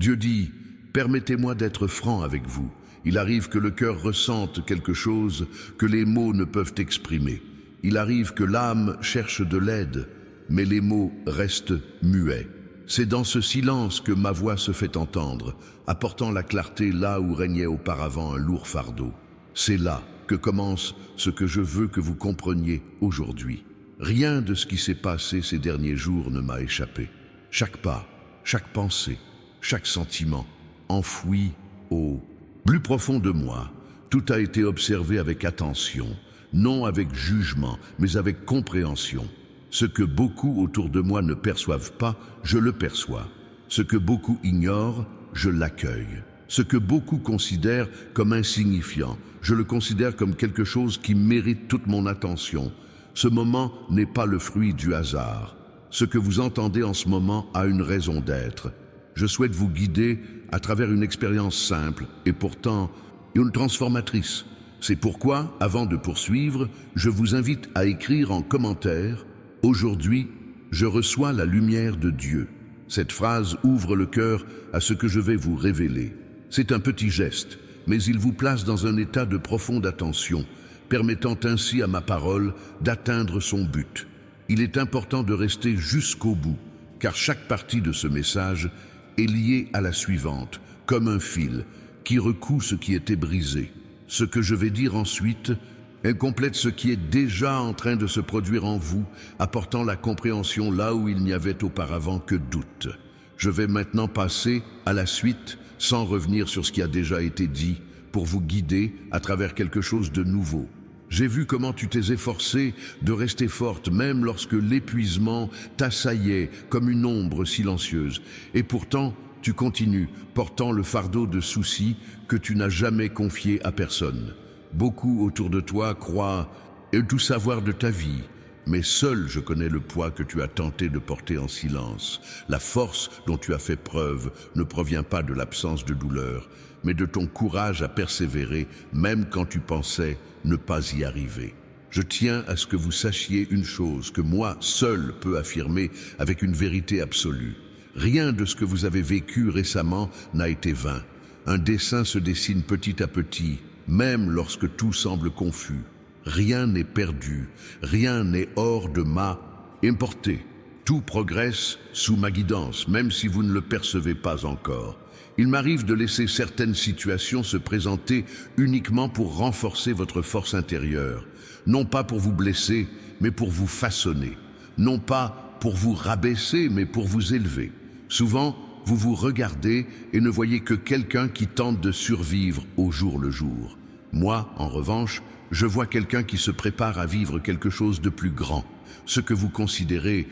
Dieu dit, permettez-moi d'être franc avec vous. Il arrive que le cœur ressente quelque chose que les mots ne peuvent exprimer. Il arrive que l'âme cherche de l'aide, mais les mots restent muets. C'est dans ce silence que ma voix se fait entendre, apportant la clarté là où régnait auparavant un lourd fardeau. C'est là que commence ce que je veux que vous compreniez aujourd'hui. Rien de ce qui s'est passé ces derniers jours ne m'a échappé. Chaque pas, chaque pensée, chaque sentiment, enfoui au plus profond de moi, tout a été observé avec attention, non avec jugement, mais avec compréhension. Ce que beaucoup autour de moi ne perçoivent pas, je le perçois. Ce que beaucoup ignorent, je l'accueille. Ce que beaucoup considèrent comme insignifiant, je le considère comme quelque chose qui mérite toute mon attention. Ce moment n'est pas le fruit du hasard. Ce que vous entendez en ce moment a une raison d'être. Je souhaite vous guider à travers une expérience simple et pourtant une transformatrice. C'est pourquoi, avant de poursuivre, je vous invite à écrire en commentaire « Aujourd'hui, je reçois la lumière de Dieu ». Cette phrase ouvre le cœur à ce que je vais vous révéler. C'est un petit geste, mais il vous place dans un état de profonde attention, permettant ainsi à ma parole d'atteindre son but. Il est important de rester jusqu'au bout, car chaque partie de ce message est liée à la suivante, comme un fil qui recoue ce qui était brisé. Ce que je vais dire ensuite, elle complète ce qui est déjà en train de se produire en vous, apportant la compréhension là où il n'y avait auparavant que doute. Je vais maintenant passer à la suite, sans revenir sur ce qui a déjà été dit, pour vous guider à travers quelque chose de nouveau. J'ai vu comment tu t'es efforcée de rester forte, même lorsque l'épuisement t'assaillait comme une ombre silencieuse. Et pourtant, tu continues, portant le fardeau de soucis que tu n'as jamais confié à personne. Beaucoup autour de toi croient tout savoir de ta vie, mais seul je connais le poids que tu as tenté de porter en silence. La force dont tu as fait preuve ne provient pas de l'absence de douleur, mais de ton courage à persévérer, même quand tu pensais ne pas y arriver. Je tiens à ce que vous sachiez une chose que moi seul peux affirmer avec une vérité absolue. Rien de ce que vous avez vécu récemment n'a été vain. Un dessin se dessine petit à petit, même lorsque tout semble confus. Rien n'est perdu, rien n'est hors de ma portée. Tout progresse sous ma guidance, même si vous ne le percevez pas encore. Il m'arrive de laisser certaines situations se présenter uniquement pour renforcer votre force intérieure. Non pas pour vous blesser, mais pour vous façonner. Non pas pour vous rabaisser, mais pour vous élever. Souvent, vous vous regardez et ne voyez que quelqu'un qui tente de survivre au jour le jour. Moi, en revanche, je vois quelqu'un qui se prépare à vivre quelque chose de plus grand. Ce que vous considérez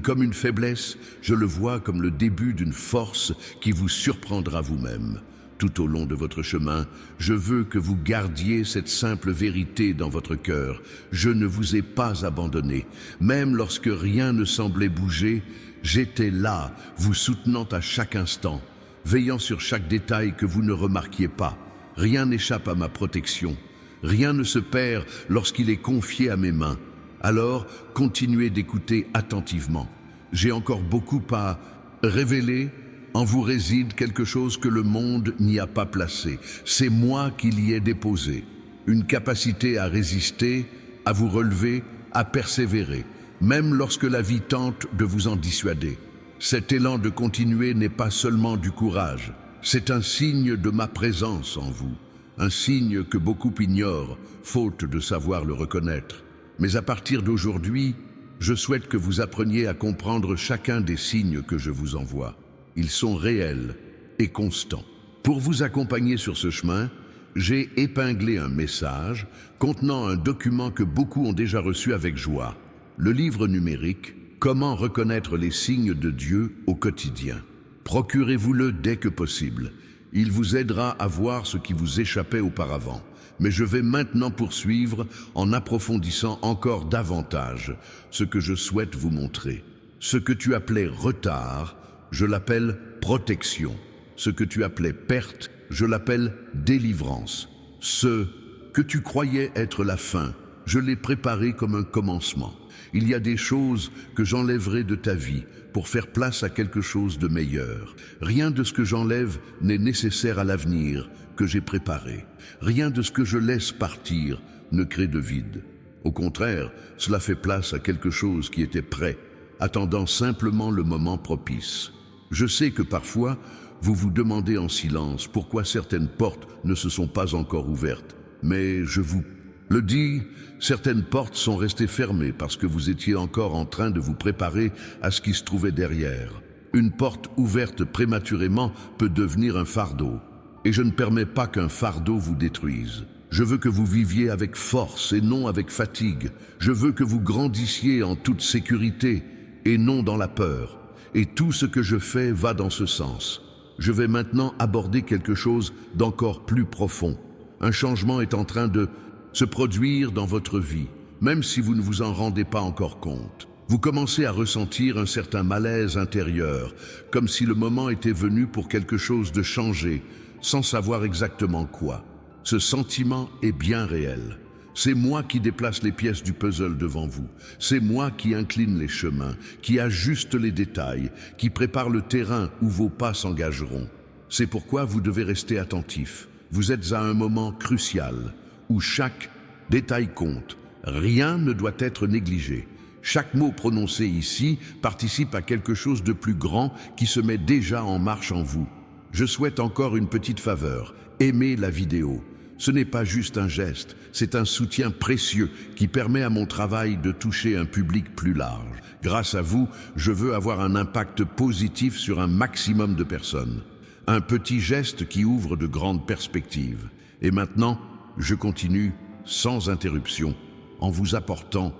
comme une faiblesse, je le vois comme le début d'une force qui vous surprendra vous-même. Tout au long de votre chemin, je veux que vous gardiez cette simple vérité dans votre cœur. Je ne vous ai pas abandonné. Même lorsque rien ne semblait bouger, j'étais là, vous soutenant à chaque instant, veillant sur chaque détail que vous ne remarquiez pas. Rien n'échappe à ma protection. Rien ne se perd lorsqu'il est confié à mes mains. Alors, continuez d'écouter attentivement. J'ai encore beaucoup à révéler. En vous réside quelque chose que le monde n'y a pas placé. C'est moi qui l'y ai déposé. Une capacité à résister, à vous relever, à persévérer, même lorsque la vie tente de vous en dissuader. Cet élan de continuer n'est pas seulement du courage. C'est un signe de ma présence en vous. Un signe que beaucoup ignorent, faute de savoir le reconnaître. Mais à partir d'aujourd'hui, je souhaite que vous appreniez à comprendre chacun des signes que je vous envoie. Ils sont réels et constants. Pour vous accompagner sur ce chemin, j'ai épinglé un message contenant un document que beaucoup ont déjà reçu avec joie. Le livre numérique « Comment reconnaître les signes de Dieu au quotidien ». Procurez-vous-le dès que possible. Il vous aidera à voir ce qui vous échappait auparavant. Mais je vais maintenant poursuivre en approfondissant encore davantage ce que je souhaite vous montrer. Ce que tu appelais retard, je l'appelle protection. Ce que tu appelais perte, je l'appelle délivrance. Ce que tu croyais être la fin, Je l'ai préparé comme un commencement. Il y a des choses que j'enlèverai de ta vie pour faire place à quelque chose de meilleur. Rien de ce que j'enlève n'est nécessaire à l'avenir que j'ai préparé. Rien de ce que je laisse partir ne crée de vide. Au contraire, cela fait place à quelque chose qui était prêt, attendant simplement le moment propice. Je sais que parfois, vous vous demandez en silence pourquoi certaines portes ne se sont pas encore ouvertes. Mais je vous le dis, certaines portes sont restées fermées parce que vous étiez encore en train de vous préparer à ce qui se trouvait derrière. Une porte ouverte prématurément peut devenir un fardeau. Et je ne permets pas qu'un fardeau vous détruise. Je veux que vous viviez avec force et non avec fatigue. Je veux que vous grandissiez en toute sécurité et non dans la peur. Et tout ce que je fais va dans ce sens. Je vais maintenant aborder quelque chose d'encore plus profond. Un changement est en train de se produire dans votre vie, même si vous ne vous en rendez pas encore compte. Vous commencez à ressentir un certain malaise intérieur, comme si le moment était venu pour quelque chose de changer, sans savoir exactement quoi. Ce sentiment est bien réel. C'est moi qui déplace les pièces du puzzle devant vous. C'est moi qui incline les chemins, qui ajuste les détails, qui prépare le terrain où vos pas s'engageront. C'est pourquoi vous devez rester attentif. Vous êtes à un moment crucial, où chaque détail compte. Rien ne doit être négligé. Chaque mot prononcé ici participe à quelque chose de plus grand qui se met déjà en marche en vous. Je souhaite encore une petite faveur. Aimez la vidéo. Ce n'est pas juste un geste, c'est un soutien précieux qui permet à mon travail de toucher un public plus large. Grâce à vous, je veux avoir un impact positif sur un maximum de personnes. Un petit geste qui ouvre de grandes perspectives. Et maintenant, je continue sans interruption en vous apportant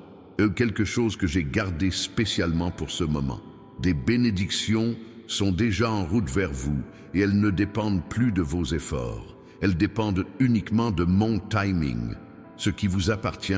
quelque chose que j'ai gardé spécialement pour ce moment. Des bénédictions sont déjà en route vers vous et elles ne dépendent plus de vos efforts. Elles dépendent uniquement de mon timing. Ce qui vous appartient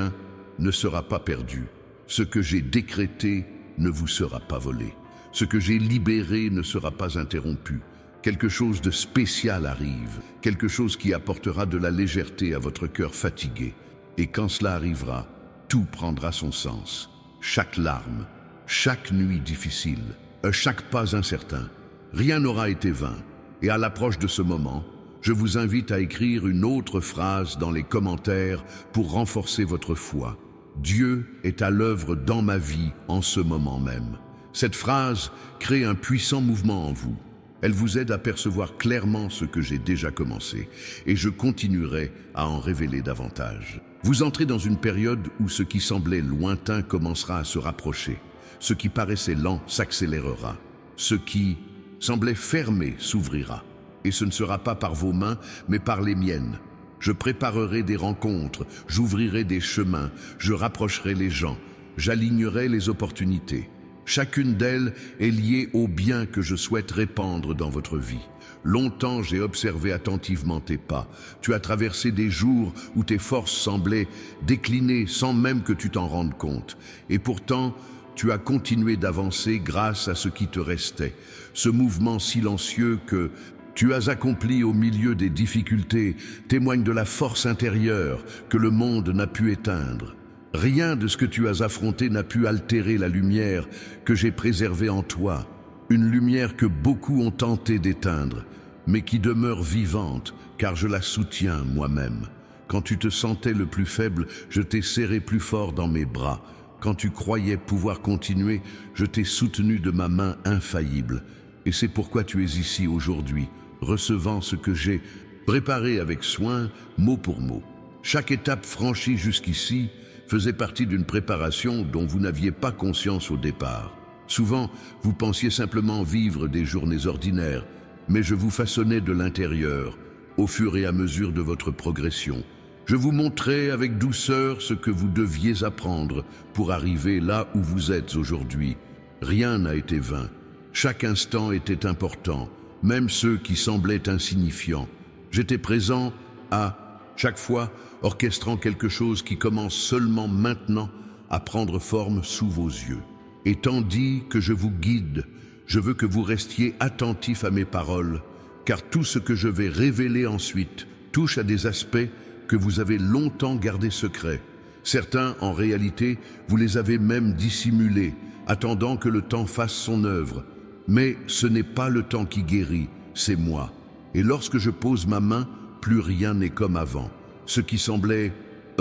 ne sera pas perdu. Ce que j'ai décrété ne vous sera pas volé. Ce que j'ai libéré ne sera pas interrompu. Quelque chose de spécial arrive, quelque chose qui apportera de la légèreté à votre cœur fatigué. Et quand cela arrivera, tout prendra son sens. Chaque larme, chaque nuit difficile, chaque pas incertain, rien n'aura été vain. Et à l'approche de ce moment, je vous invite à écrire une autre phrase dans les commentaires pour renforcer votre foi. Dieu est à l'œuvre dans ma vie en ce moment même. Cette phrase crée un puissant mouvement en vous. Elle vous aide à percevoir clairement ce que j'ai déjà commencé et je continuerai à en révéler davantage. Vous entrez dans une période où ce qui semblait lointain commencera à se rapprocher. Ce qui paraissait lent s'accélérera. Ce qui semblait fermé s'ouvrira. Et ce ne sera pas par vos mains, mais par les miennes. Je préparerai des rencontres, j'ouvrirai des chemins, je rapprocherai les gens, j'alignerai les opportunités. Chacune d'elles est liée au bien que je souhaite répandre dans votre vie. Longtemps j'ai observé attentivement tes pas. Tu as traversé des jours où tes forces semblaient décliner sans même que tu t'en rendes compte. Et pourtant, tu as continué d'avancer grâce à ce qui te restait. Ce mouvement silencieux que tu as accompli au milieu des difficultés témoigne de la force intérieure que le monde n'a pu éteindre. Rien de ce que tu as affronté n'a pu altérer la lumière que j'ai préservée en toi. Une lumière que beaucoup ont tenté d'éteindre, mais qui demeure vivante, car je la soutiens moi-même. Quand tu te sentais le plus faible, je t'ai serré plus fort dans mes bras. Quand tu croyais pouvoir continuer, je t'ai soutenu de ma main infaillible. Et c'est pourquoi tu es ici aujourd'hui, recevant ce que j'ai préparé avec soin, mot pour mot. Chaque étape franchie jusqu'ici faisait partie d'une préparation dont vous n'aviez pas conscience au départ. Souvent, vous pensiez simplement vivre des journées ordinaires, mais je vous façonnais de l'intérieur, au fur et à mesure de votre progression. Je vous montrais avec douceur ce que vous deviez apprendre pour arriver là où vous êtes aujourd'hui. Rien n'a été vain. Chaque instant était important, même ceux qui semblaient insignifiants. J'étais présent à chaque fois, orchestrant quelque chose qui commence seulement maintenant à prendre forme sous vos yeux. Et tandis que je vous guide, je veux que vous restiez attentifs à mes paroles, car tout ce que je vais révéler ensuite touche à des aspects que vous avez longtemps gardés secrets. Certains, en réalité, vous les avez même dissimulés, attendant que le temps fasse son œuvre. Mais ce n'est pas le temps qui guérit, c'est moi. Et lorsque je pose ma main, plus rien n'est comme avant. Ce qui semblait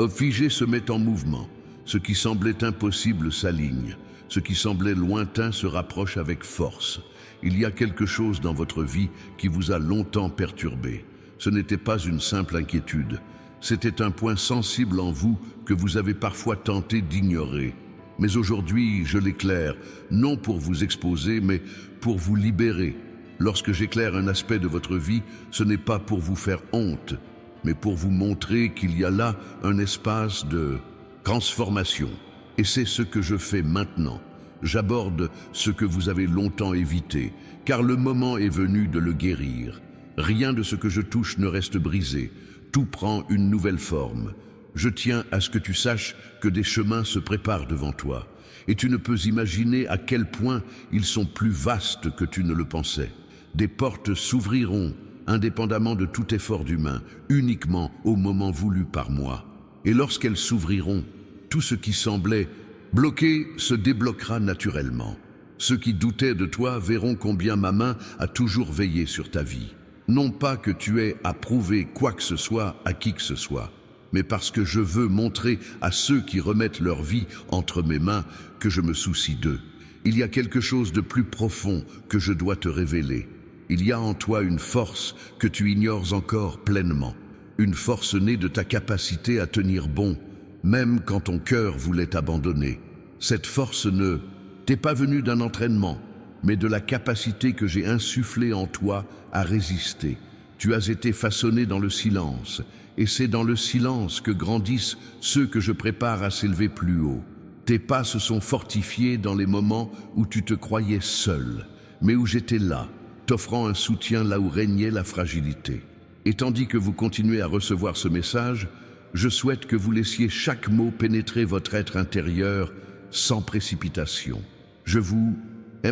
figé se met en mouvement. Ce qui semblait impossible s'aligne. Ce qui semblait lointain se rapproche avec force. Il y a quelque chose dans votre vie qui vous a longtemps perturbé. Ce n'était pas une simple inquiétude. C'était un point sensible en vous que vous avez parfois tenté d'ignorer. Mais aujourd'hui, je l'éclaire, non pour vous exposer, mais pour vous libérer. Lorsque j'éclaire un aspect de votre vie, ce n'est pas pour vous faire honte, mais pour vous montrer qu'il y a là un espace de transformation. Et c'est ce que je fais maintenant. J'aborde ce que vous avez longtemps évité, car le moment est venu de le guérir. Rien de ce que je touche ne reste brisé. Tout prend une nouvelle forme. Je tiens à ce que tu saches que des chemins se préparent devant toi. Et tu ne peux imaginer à quel point ils sont plus vastes que tu ne le pensais. Des portes s'ouvriront, indépendamment de tout effort d'humain, uniquement au moment voulu par moi. Et lorsqu'elles s'ouvriront, tout ce qui semblait bloqué se débloquera naturellement. Ceux qui doutaient de toi verront combien ma main a toujours veillé sur ta vie. Non pas que tu aies à prouver quoi que ce soit à qui que ce soit, mais parce que je veux montrer à ceux qui remettent leur vie entre mes mains que je me soucie d'eux. Il y a quelque chose de plus profond que je dois te révéler. Il y a en toi une force que tu ignores encore pleinement. Une force née de ta capacité à tenir bon, même quand ton cœur voulait t'abandonner. Cette force ne t'est pas venue d'un entraînement, mais de la capacité que j'ai insufflée en toi à résister. Tu as été façonné dans le silence, et c'est dans le silence que grandissent ceux que je prépare à s'élever plus haut. Tes pas se sont fortifiés dans les moments où tu te croyais seul, mais où j'étais là, t'offrant un soutien là où régnait la fragilité. Et tandis que vous continuez à recevoir ce message, je souhaite que vous laissiez chaque mot pénétrer votre être intérieur sans précipitation. Je vous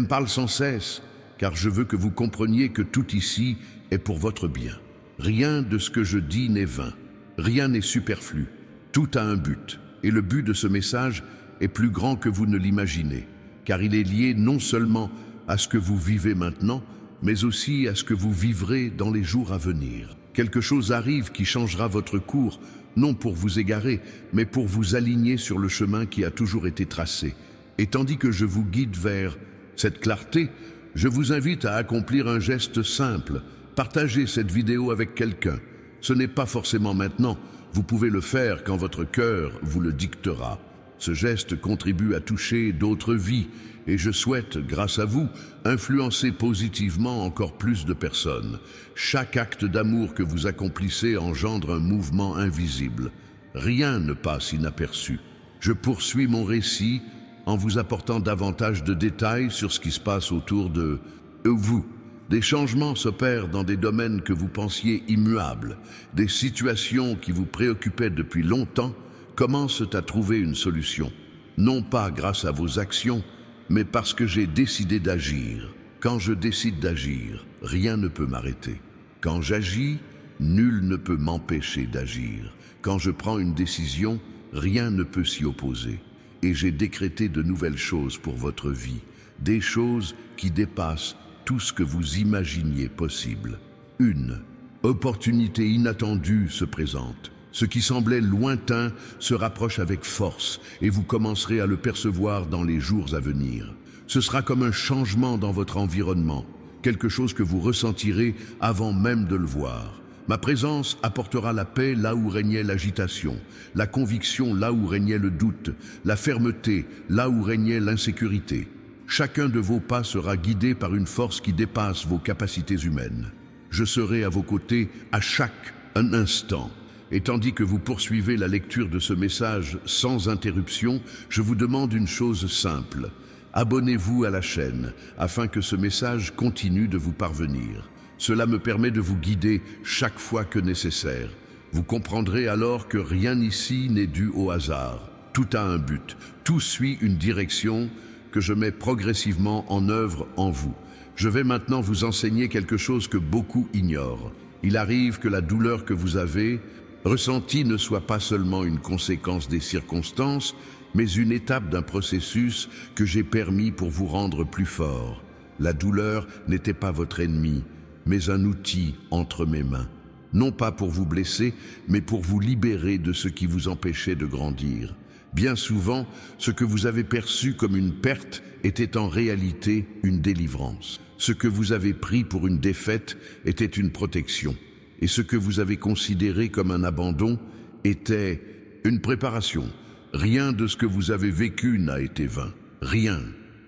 parle sans cesse, car je veux que vous compreniez que tout ici est pour votre bien. Rien de ce que je dis n'est vain, rien n'est superflu, tout a un but. Et le but de ce message est plus grand que vous ne l'imaginez, car il est lié non seulement à ce que vous vivez maintenant, mais aussi à ce que vous vivrez dans les jours à venir. Quelque chose arrive qui changera votre cours, non pour vous égarer, mais pour vous aligner sur le chemin qui a toujours été tracé. Et tandis que je vous guide vers cette clarté, je vous invite à accomplir un geste simple. Partagez cette vidéo avec quelqu'un. Ce n'est pas forcément maintenant, vous pouvez le faire quand votre cœur vous le dictera. Ce geste contribue à toucher d'autres vies, et je souhaite, grâce à vous, influencer positivement encore plus de personnes. Chaque acte d'amour que vous accomplissez engendre un mouvement invisible. Rien ne passe inaperçu. Je poursuis mon récit en vous apportant davantage de détails sur ce qui se passe autour de vous. Des changements s'opèrent dans des domaines que vous pensiez immuables. Des situations qui vous préoccupaient depuis longtemps commencent à trouver une solution. Non pas grâce à vos actions, mais parce que j'ai décidé d'agir. Quand je décide d'agir, rien ne peut m'arrêter. Quand j'agis, nul ne peut m'empêcher d'agir. Quand je prends une décision, rien ne peut s'y opposer. Et j'ai décrété de nouvelles choses pour votre vie, des choses qui dépassent tout ce que vous imaginiez possible. Une opportunité inattendue se présente. Ce qui semblait lointain se rapproche avec force et vous commencerez à le percevoir dans les jours à venir. Ce sera comme un changement dans votre environnement, quelque chose que vous ressentirez avant même de le voir. Ma présence apportera la paix là où régnait l'agitation, la conviction là où régnait le doute, la fermeté là où régnait l'insécurité. Chacun de vos pas sera guidé par une force qui dépasse vos capacités humaines. Je serai à vos côtés à chaque instant. Et tandis que vous poursuivez la lecture de ce message sans interruption, je vous demande une chose simple. Abonnez-vous à la chaîne afin que ce message continue de vous parvenir. Cela me permet de vous guider chaque fois que nécessaire. Vous comprendrez alors que rien ici n'est dû au hasard. Tout a un but, tout suit une direction que je mets progressivement en œuvre en vous. Je vais maintenant vous enseigner quelque chose que beaucoup ignorent. Il arrive que la douleur que vous avez ressenti ne soit pas seulement une conséquence des circonstances, mais une étape d'un processus que j'ai permis pour vous rendre plus fort. La douleur n'était pas votre ennemi, mais un outil entre mes mains. Non pas pour vous blesser, mais pour vous libérer de ce qui vous empêchait de grandir. Bien souvent, ce que vous avez perçu comme une perte était en réalité une délivrance. Ce que vous avez pris pour une défaite était une protection. Et ce que vous avez considéré comme un abandon était une préparation. Rien de ce que vous avez vécu n'a été vain. Rien.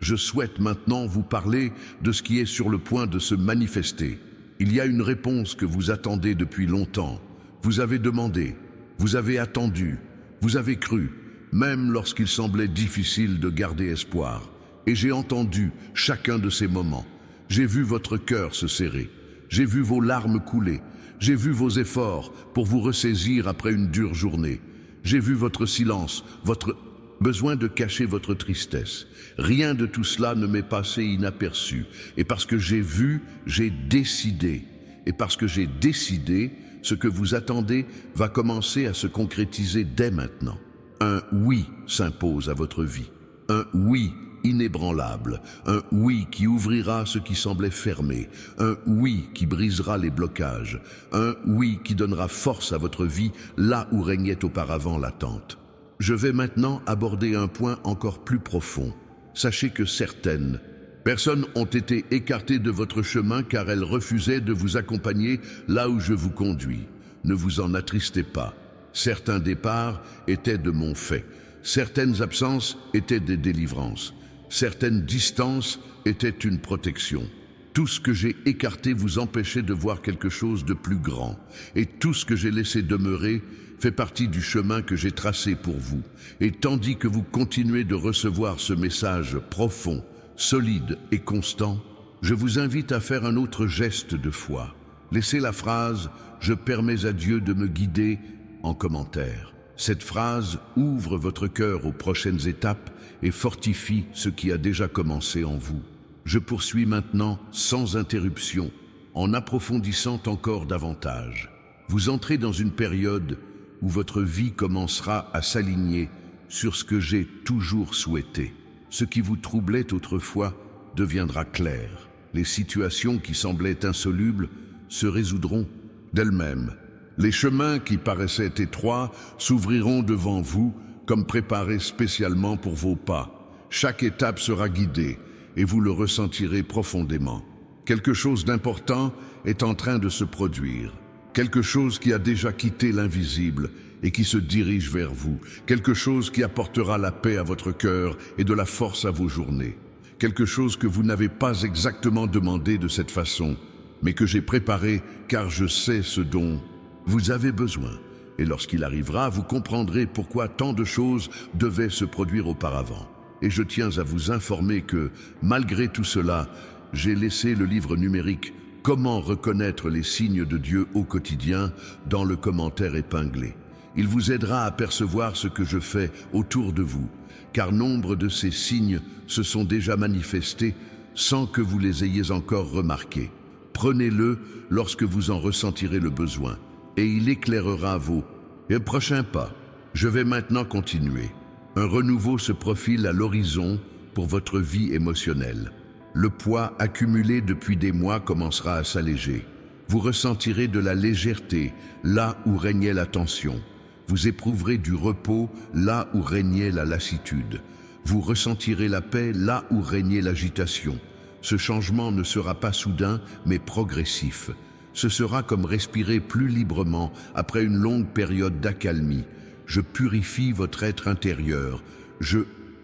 Je souhaite maintenant vous parler de ce qui est sur le point de se manifester. Il y a une réponse que vous attendez depuis longtemps. Vous avez demandé, vous avez attendu, vous avez cru, même lorsqu'il semblait difficile de garder espoir. Et j'ai entendu chacun de ces moments. J'ai vu votre cœur se serrer. J'ai vu vos larmes couler. J'ai vu vos efforts pour vous ressaisir après une dure journée. J'ai vu votre silence, votre besoin de cacher votre tristesse. Rien de tout cela ne m'est passé inaperçu. Et parce que j'ai vu, j'ai décidé. Et parce que j'ai décidé, ce que vous attendez va commencer à se concrétiser dès maintenant. Un oui s'impose à votre vie. Un oui inébranlable. Un oui qui ouvrira ce qui semblait fermé. Un oui qui brisera les blocages. Un oui qui donnera force à votre vie là où régnait auparavant l'attente. Je vais maintenant aborder un point encore plus profond. Sachez que certaines personnes ont été écartées de votre chemin car elles refusaient de vous accompagner là où je vous conduis. Ne vous en attristez pas. Certains départs étaient de mon fait. Certaines absences étaient des délivrances. Certaines distances étaient une protection. Tout ce que j'ai écarté vous empêchait de voir quelque chose de plus grand. Et tout ce que j'ai laissé demeurer fait partie du chemin que j'ai tracé pour vous. Et tandis que vous continuez de recevoir ce message profond, solide et constant, je vous invite à faire un autre geste de foi. Laissez la phrase « Je permets à Dieu de me guider » en commentaire. Cette phrase ouvre votre cœur aux prochaines étapes et fortifie ce qui a déjà commencé en vous. Je poursuis maintenant sans interruption, en approfondissant encore davantage. Vous entrez dans une période où votre vie commencera à s'aligner sur ce que j'ai toujours souhaité. Ce qui vous troublait autrefois deviendra clair. Les situations qui semblaient insolubles se résoudront d'elles-mêmes. Les chemins qui paraissaient étroits s'ouvriront devant vous comme préparés spécialement pour vos pas. Chaque étape sera guidée et vous le ressentirez profondément. Quelque chose d'important est en train de se produire. Quelque chose qui a déjà quitté l'invisible et qui se dirige vers vous. Quelque chose qui apportera la paix à votre cœur et de la force à vos journées. Quelque chose que vous n'avez pas exactement demandé de cette façon, mais que j'ai préparé car je sais ce dont vous avez besoin. Et lorsqu'il arrivera, vous comprendrez pourquoi tant de choses devaient se produire auparavant. Et je tiens à vous informer que, malgré tout cela, j'ai laissé le livre numérique « Comment reconnaître les signes de Dieu au quotidien » dans le commentaire épinglé. Il vous aidera à percevoir ce que je fais autour de vous, car nombre de ces signes se sont déjà manifestés sans que vous les ayez encore remarqués. Prenez-le lorsque vous en ressentirez le besoin, et il éclairera vos prochains pas. Je vais maintenant continuer. Un renouveau se profile à l'horizon pour votre vie émotionnelle. Le poids accumulé depuis des mois commencera à s'alléger. Vous ressentirez de la légèreté là où régnait la tension. Vous éprouverez du repos là où régnait la lassitude. Vous ressentirez la paix là où régnait l'agitation. Ce changement ne sera pas soudain, mais progressif. Ce sera comme respirer plus librement après une longue période d'accalmie. Je purifie votre être intérieur. Je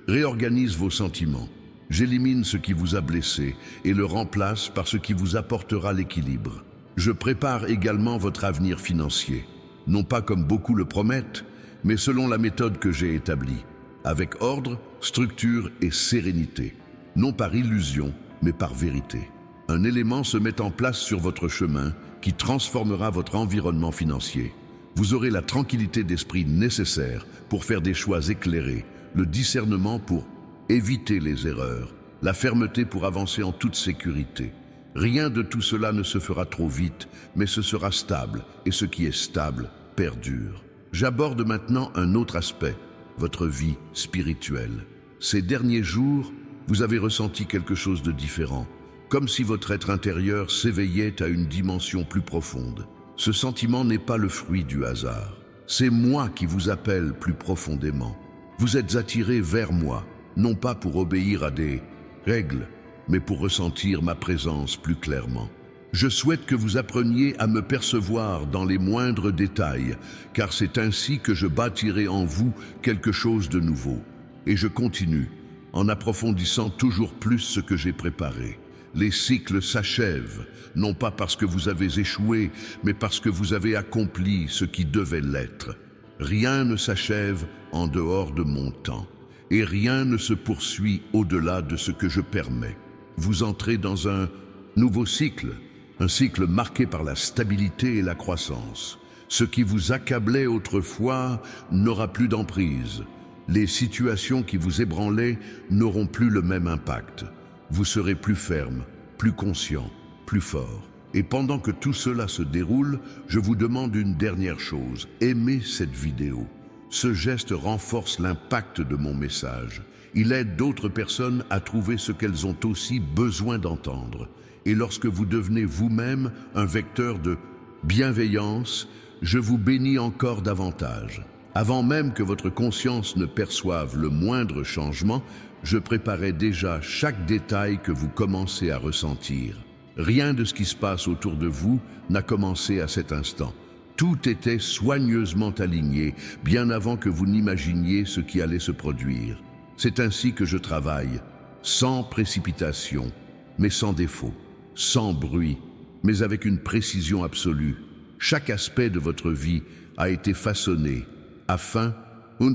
réorganise vos sentiments. J'élimine ce qui vous a blessé et le remplace par ce qui vous apportera l'équilibre. Je prépare également votre avenir financier. Non pas comme beaucoup le promettent, mais selon la méthode que j'ai établie, avec ordre, structure et sérénité. Non par illusion, mais par vérité. Un élément se met en place sur votre chemin qui transformera votre environnement financier. Vous aurez la tranquillité d'esprit nécessaire pour faire des choix éclairés, le discernement pour éviter les erreurs, la fermeté pour avancer en toute sécurité. Rien de tout cela ne se fera trop vite, mais ce sera stable, et ce qui est stable perdure. J'aborde maintenant un autre aspect, votre vie spirituelle. Ces derniers jours, vous avez ressenti quelque chose de différent, comme si votre être intérieur s'éveillait à une dimension plus profonde. Ce sentiment n'est pas le fruit du hasard. C'est moi qui vous appelle plus profondément. Vous êtes attiré vers moi, non pas pour obéir à des règles, mais pour ressentir ma présence plus clairement. Je souhaite que vous appreniez à me percevoir dans les moindres détails, car c'est ainsi que je bâtirai en vous quelque chose de nouveau. Et je continue, en approfondissant toujours plus ce que j'ai préparé. Les cycles s'achèvent, non pas parce que vous avez échoué, mais parce que vous avez accompli ce qui devait l'être. Rien ne s'achève en dehors de mon temps, et rien ne se poursuit au-delà de ce que je permets. Vous entrez dans un nouveau cycle, un cycle marqué par la stabilité et la croissance. Ce qui vous accablait autrefois n'aura plus d'emprise. Les situations qui vous ébranlaient n'auront plus le même impact. Vous serez plus ferme, plus conscient, plus fort. Et pendant que tout cela se déroule, je vous demande une dernière chose. Aimez cette vidéo. Ce geste renforce l'impact de mon message. Il aide d'autres personnes à trouver ce qu'elles ont aussi besoin d'entendre. Et lorsque vous devenez vous-même un vecteur de bienveillance, je vous bénis encore davantage. Avant même que votre conscience ne perçoive le moindre changement, je préparais déjà chaque détail que vous commencez à ressentir. Rien de ce qui se passe autour de vous n'a commencé à cet instant. Tout était soigneusement aligné, bien avant que vous n'imaginiez ce qui allait se produire. C'est ainsi que je travaille, sans précipitation, mais sans défaut, sans bruit, mais avec une précision absolue. Chaque aspect de votre vie a été façonné, afin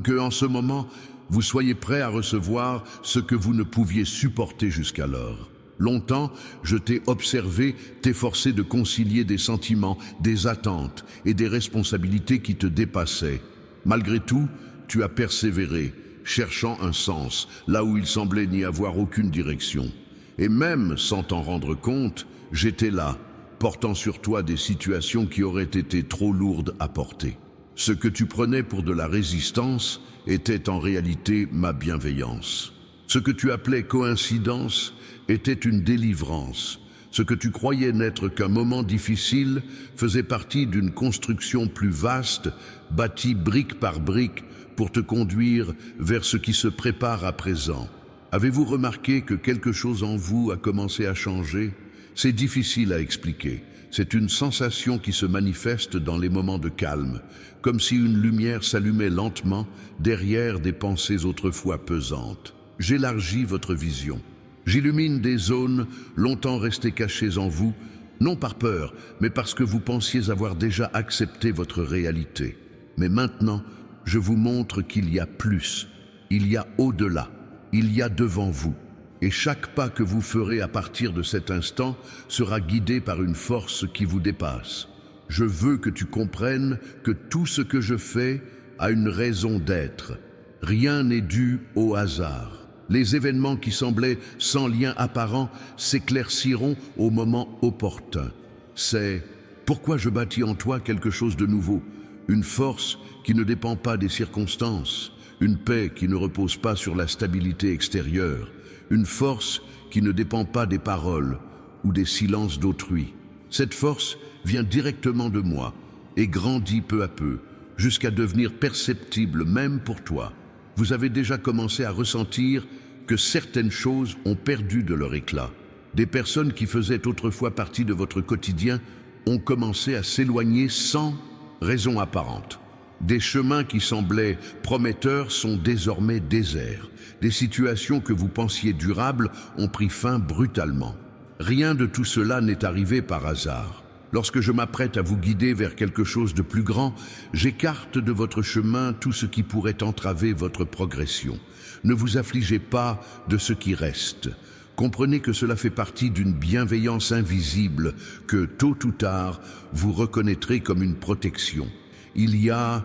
que, en ce moment, vous soyez prêt à recevoir ce que vous ne pouviez supporter jusqu'alors. Longtemps, je t'ai observé t'efforcer de concilier des sentiments, des attentes et des responsabilités qui te dépassaient. Malgré tout, tu as persévéré, cherchant un sens, là où il semblait n'y avoir aucune direction. Et même sans t'en rendre compte, j'étais là, portant sur toi des situations qui auraient été trop lourdes à porter. Ce que tu prenais pour de la résistance était en réalité ma bienveillance. Ce que tu appelais coïncidence était une délivrance. Ce que tu croyais n'être qu'un moment difficile faisait partie d'une construction plus vaste, bâtie brique par brique pour te conduire vers ce qui se prépare à présent. Avez-vous remarqué que quelque chose en vous a commencé à changer? C'est difficile à expliquer. C'est une sensation qui se manifeste dans les moments de calme, comme si une lumière s'allumait lentement derrière des pensées autrefois pesantes. J'élargis votre vision. J'illumine des zones longtemps restées cachées en vous, non par peur, mais parce que vous pensiez avoir déjà accepté votre réalité. Mais maintenant, je vous montre qu'il y a plus, il y a au-delà, il y a devant vous. Et chaque pas que vous ferez à partir de cet instant sera guidé par une force qui vous dépasse. Je veux que tu comprennes que tout ce que je fais a une raison d'être. Rien n'est dû au hasard. Les événements qui semblaient sans lien apparent s'éclairciront au moment opportun. C'est pourquoi je bâtis en toi quelque chose de nouveau, une force qui ne dépend pas des circonstances, une paix qui ne repose pas sur la stabilité extérieure, une force qui ne dépend pas des paroles ou des silences d'autrui. Cette force vient directement de moi et grandit peu à peu, jusqu'à devenir perceptible même pour toi. Vous avez déjà commencé à ressentir que certaines choses ont perdu de leur éclat. Des personnes qui faisaient autrefois partie de votre quotidien ont commencé à s'éloigner sans raison apparente. Des chemins qui semblaient prometteurs sont désormais déserts. Des situations que vous pensiez durables ont pris fin brutalement. Rien de tout cela n'est arrivé par hasard. Lorsque je m'apprête à vous guider vers quelque chose de plus grand, j'écarte de votre chemin tout ce qui pourrait entraver votre progression. Ne vous affligez pas de ce qui reste. Comprenez que cela fait partie d'une bienveillance invisible que, tôt ou tard, vous reconnaîtrez comme une protection. Il y a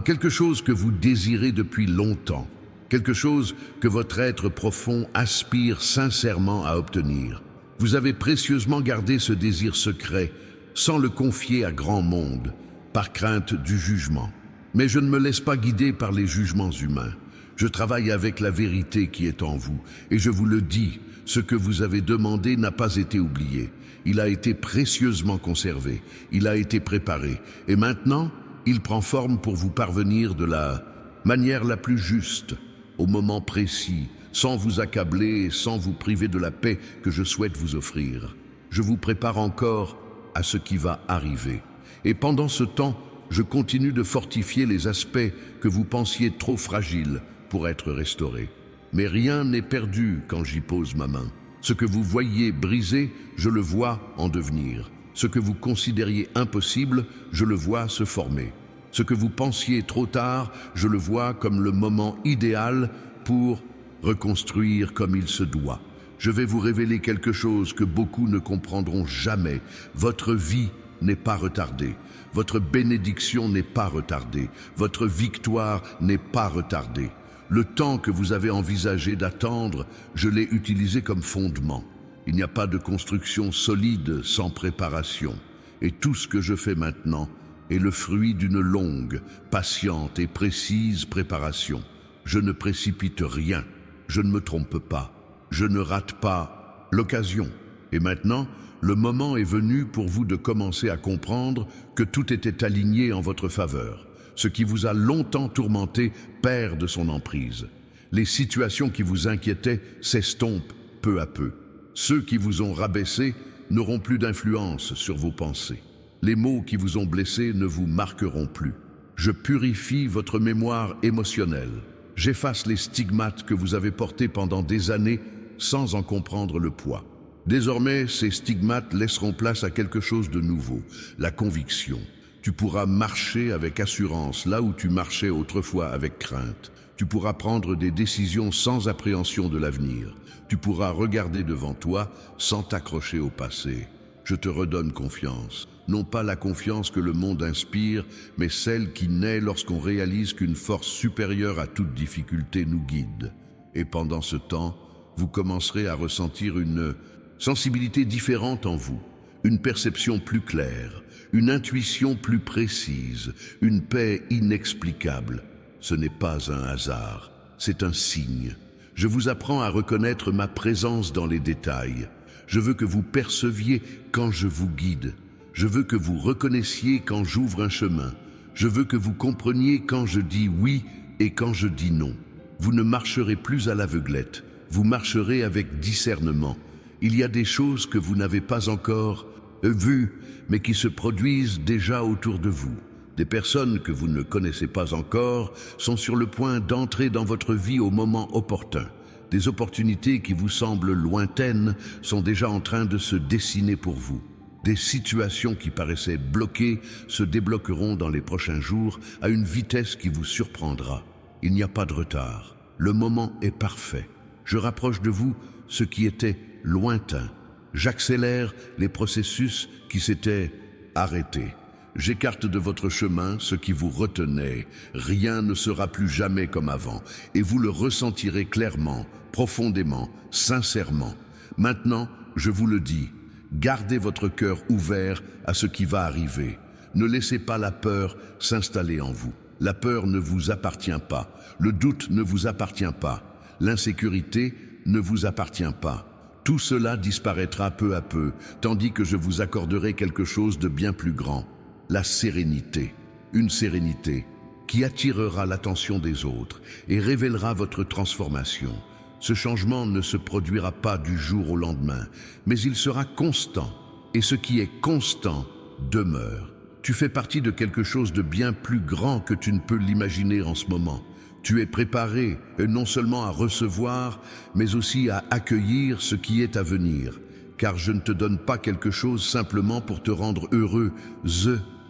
quelque chose que vous désirez depuis longtemps, quelque chose que votre être profond aspire sincèrement à obtenir. Vous avez précieusement gardé ce désir secret, sans le confier à grand monde, par crainte du jugement. Mais je ne me laisse pas guider par les jugements humains. Je travaille avec la vérité qui est en vous, et je vous le dis, ce que vous avez demandé n'a pas été oublié. Il a été précieusement conservé, il a été préparé, et maintenant, il prend forme pour vous parvenir de la manière la plus juste, au moment précis, sans vous accabler et sans vous priver de la paix que je souhaite vous offrir. Je vous prépare encore à ce qui va arriver. Et pendant ce temps, je continue de fortifier les aspects que vous pensiez trop fragiles pour être restaurés. Mais rien n'est perdu quand j'y pose ma main. Ce que vous voyiez brisé, je le vois en devenir. Ce que vous considériez impossible, je le vois se former. Ce que vous pensiez trop tard, je le vois comme le moment idéal pour reconstruire comme il se doit. Je vais vous révéler quelque chose que beaucoup ne comprendront jamais. Votre vie n'est pas retardée. Votre bénédiction n'est pas retardée. Votre victoire n'est pas retardée. Le temps que vous avez envisagé d'attendre, je l'ai utilisé comme fondement. Il n'y a pas de construction solide sans préparation. Et tout ce que je fais maintenant est le fruit d'une longue, patiente et précise préparation. Je ne précipite rien. Je ne me trompe pas. Je ne rate pas l'occasion. Et maintenant, le moment est venu pour vous de commencer à comprendre que tout était aligné en votre faveur. Ce qui vous a longtemps tourmenté perd de son emprise. Les situations qui vous inquiétaient s'estompent peu à peu. Ceux qui vous ont rabaissé n'auront plus d'influence sur vos pensées. Les mots qui vous ont blessé ne vous marqueront plus. Je purifie votre mémoire émotionnelle. J'efface les stigmates que vous avez portés pendant des années sans en comprendre le poids. Désormais, ces stigmates laisseront place à quelque chose de nouveau, la conviction. Tu pourras marcher avec assurance là où tu marchais autrefois avec crainte. Tu pourras prendre des décisions sans appréhension de l'avenir. Tu pourras regarder devant toi sans t'accrocher au passé. Je te redonne confiance. Non pas la confiance que le monde inspire, mais celle qui naît lorsqu'on réalise qu'une force supérieure à toute difficulté nous guide. Et pendant ce temps, vous commencerez à ressentir une sensibilité différente en vous, une perception plus claire, une intuition plus précise, une paix inexplicable. Ce n'est pas un hasard, c'est un signe. Je vous apprends à reconnaître ma présence dans les détails. Je veux que vous perceviez quand je vous guide. Je veux que vous reconnaissiez quand j'ouvre un chemin. Je veux que vous compreniez quand je dis oui et quand je dis non. Vous ne marcherez plus à l'aveuglette, vous marcherez avec discernement. Il y a des choses que vous n'avez pas encore vues, mais qui se produisent déjà autour de vous. Des personnes que vous ne connaissez pas encore sont sur le point d'entrer dans votre vie au moment opportun. Des opportunités qui vous semblent lointaines sont déjà en train de se dessiner pour vous. Des situations qui paraissaient bloquées se débloqueront dans les prochains jours à une vitesse qui vous surprendra. Il n'y a pas de retard. Le moment est parfait. Je rapproche de vous ce qui était lointain. J'accélère les processus qui s'étaient arrêtés. J'écarte de votre chemin ce qui vous retenait. Rien ne sera plus jamais comme avant, et vous le ressentirez clairement, profondément, sincèrement. Maintenant, je vous le dis, gardez votre cœur ouvert à ce qui va arriver. Ne laissez pas la peur s'installer en vous. La peur ne vous appartient pas. Le doute ne vous appartient pas. L'insécurité ne vous appartient pas. Tout cela disparaîtra peu à peu, tandis que je vous accorderai quelque chose de bien plus grand. La sérénité. Une sérénité qui attirera l'attention des autres et révélera votre transformation. Ce changement ne se produira pas du jour au lendemain, mais il sera constant. Et ce qui est constant demeure. Tu fais partie de quelque chose de bien plus grand que tu ne peux l'imaginer en ce moment. Tu es préparé non seulement à recevoir, mais aussi à accueillir ce qui est à venir. Car je ne te donne pas quelque chose simplement pour te rendre heureux,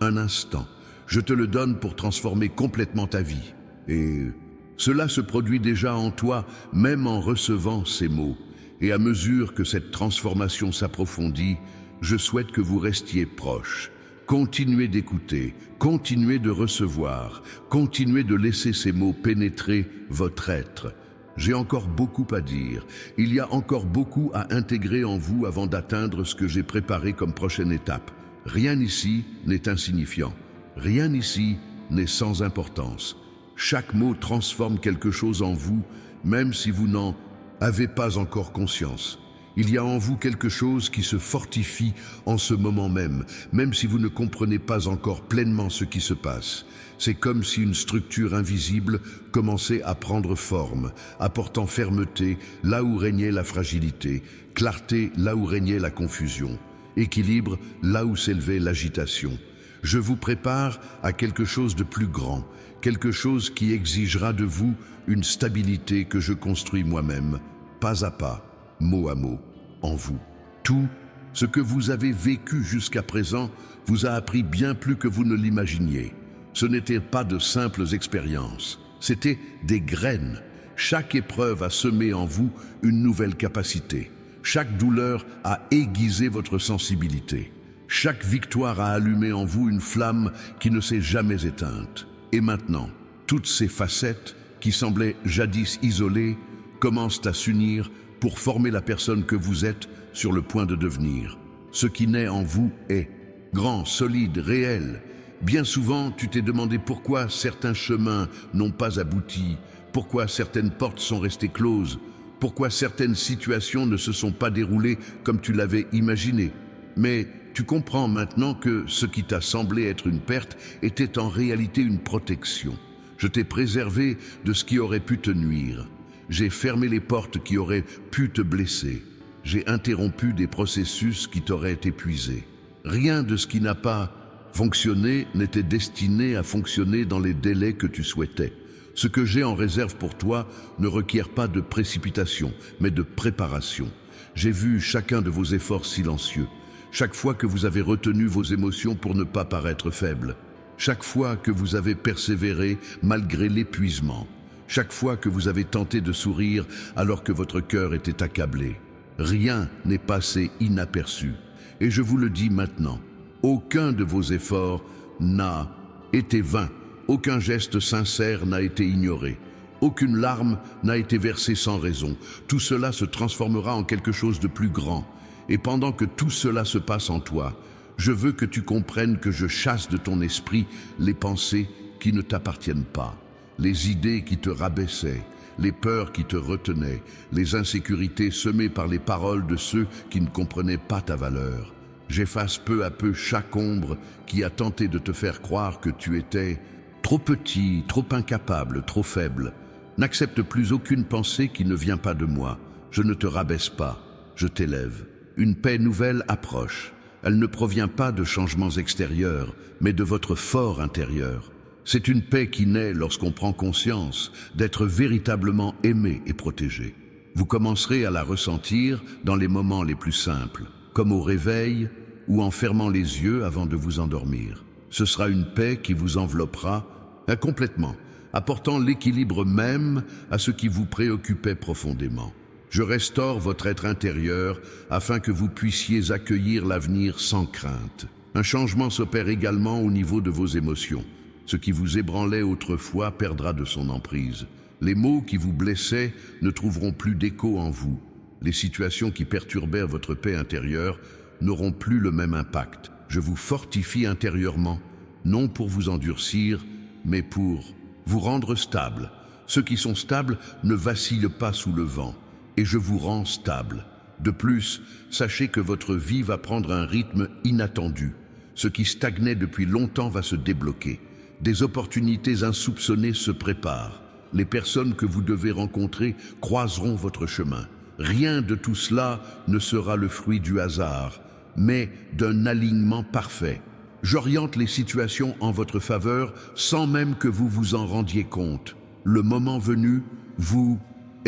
un instant. Je te le donne pour transformer complètement ta vie. Et cela se produit déjà en toi, même en recevant ces mots. Et à mesure que cette transformation s'approfondit, je souhaite que vous restiez proches. Continuez d'écouter, continuez de recevoir, continuez de laisser ces mots pénétrer votre être. J'ai encore beaucoup à dire. Il y a encore beaucoup à intégrer en vous avant d'atteindre ce que j'ai préparé comme prochaine étape. Rien ici n'est insignifiant. Rien ici n'est sans importance. Chaque mot transforme quelque chose en vous, même si vous n'en avez pas encore conscience. Il y a en vous quelque chose qui se fortifie en ce moment même, même si vous ne comprenez pas encore pleinement ce qui se passe. C'est comme si une structure invisible commençait à prendre forme, apportant fermeté là où régnait la fragilité, clarté là où régnait la confusion, équilibre là où s'élevait l'agitation. Je vous prépare à quelque chose de plus grand, quelque chose qui exigera de vous une stabilité que je construis moi-même, pas à pas, mot à mot, en vous. Tout ce que vous avez vécu jusqu'à présent vous a appris bien plus que vous ne l'imaginiez. Ce n'étaient pas de simples expériences, c'étaient des graines. Chaque épreuve a semé en vous une nouvelle capacité. Chaque douleur a aiguisé votre sensibilité. Chaque victoire a allumé en vous une flamme qui ne s'est jamais éteinte. Et maintenant, toutes ces facettes qui semblaient jadis isolées commencent à s'unir pour former la personne que vous êtes sur le point de devenir. Ce qui naît en vous est grand, solide, réel. Bien souvent, tu t'es demandé pourquoi certains chemins n'ont pas abouti, pourquoi certaines portes sont restées closes, pourquoi certaines situations ne se sont pas déroulées comme tu l'avais imaginé. Mais tu comprends maintenant que ce qui t'a semblé être une perte était en réalité une protection. Je t'ai préservé de ce qui aurait pu te nuire. J'ai fermé les portes qui auraient pu te blesser. J'ai interrompu des processus qui t'auraient épuisé. Rien de ce qui n'a pas fonctionné n'était destiné à fonctionner dans les délais que tu souhaitais. Ce que j'ai en réserve pour toi ne requiert pas de précipitation, mais de préparation. J'ai vu chacun de vos efforts silencieux. Chaque fois que vous avez retenu vos émotions pour ne pas paraître faible. Chaque fois que vous avez persévéré malgré l'épuisement. Chaque fois que vous avez tenté de sourire alors que votre cœur était accablé. Rien n'est passé inaperçu. Et je vous le dis maintenant, aucun de vos efforts n'a été vain. Aucun geste sincère n'a été ignoré. Aucune larme n'a été versée sans raison. Tout cela se transformera en quelque chose de plus grand. Et pendant que tout cela se passe en toi, je veux que tu comprennes que je chasse de ton esprit les pensées qui ne t'appartiennent pas. Les idées qui te rabaissaient, les peurs qui te retenaient, les insécurités semées par les paroles de ceux qui ne comprenaient pas ta valeur. J'efface peu à peu chaque ombre qui a tenté de te faire croire que tu étais trop petit, trop incapable, trop faible. N'accepte plus aucune pensée qui ne vient pas de moi. Je ne te rabaisse pas, je t'élève. Une paix nouvelle approche. Elle ne provient pas de changements extérieurs, mais de votre fort intérieur. C'est une paix qui naît lorsqu'on prend conscience d'être véritablement aimé et protégé. Vous commencerez à la ressentir dans les moments les plus simples, comme au réveil ou en fermant les yeux avant de vous endormir. Ce sera une paix qui vous enveloppera complètement, apportant l'équilibre même à ce qui vous préoccupait profondément. Je restaure votre être intérieur afin que vous puissiez accueillir l'avenir sans crainte. Un changement s'opère également au niveau de vos émotions. Ce qui vous ébranlait autrefois perdra de son emprise. Les mots qui vous blessaient ne trouveront plus d'écho en vous. Les situations qui perturbèrent votre paix intérieure n'auront plus le même impact. Je vous fortifie intérieurement, non pour vous endurcir, mais pour vous rendre stable. Ceux qui sont stables ne vacillent pas sous le vent, et je vous rends stable. De plus, sachez que votre vie va prendre un rythme inattendu. Ce qui stagnait depuis longtemps va se débloquer. Des opportunités insoupçonnées se préparent. Les personnes que vous devez rencontrer croiseront votre chemin. Rien de tout cela ne sera le fruit du hasard, mais d'un alignement parfait. J'oriente les situations en votre faveur sans même que vous vous en rendiez compte. Le moment venu, vous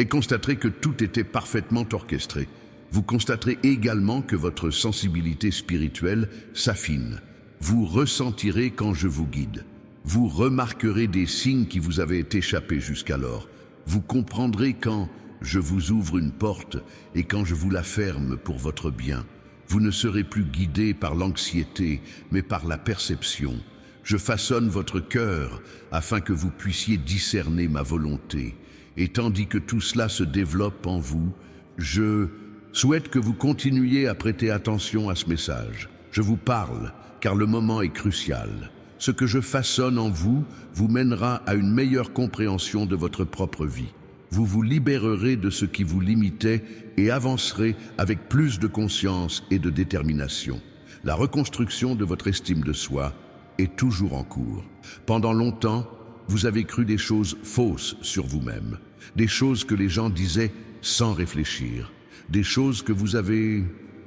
constaterez que tout était parfaitement orchestré. Vous constaterez également que votre sensibilité spirituelle s'affine. Vous ressentirez quand je vous guide. Vous remarquerez des signes qui vous avaient échappé jusqu'alors. Vous comprendrez quand je vous ouvre une porte et quand je vous la ferme pour votre bien. Vous ne serez plus guidé par l'anxiété, mais par la perception. Je façonne votre cœur afin que vous puissiez discerner ma volonté. Et tandis que tout cela se développe en vous, je souhaite que vous continuiez à prêter attention à ce message. Je vous parle, car le moment est crucial. Ce que je façonne en vous vous mènera à une meilleure compréhension de votre propre vie. Vous vous libérerez de ce qui vous limitait et avancerez avec plus de conscience et de détermination. La reconstruction de votre estime de soi est toujours en cours. Pendant longtemps, vous avez cru des choses fausses sur vous-même, des choses que les gens disaient sans réfléchir, des choses que vous avez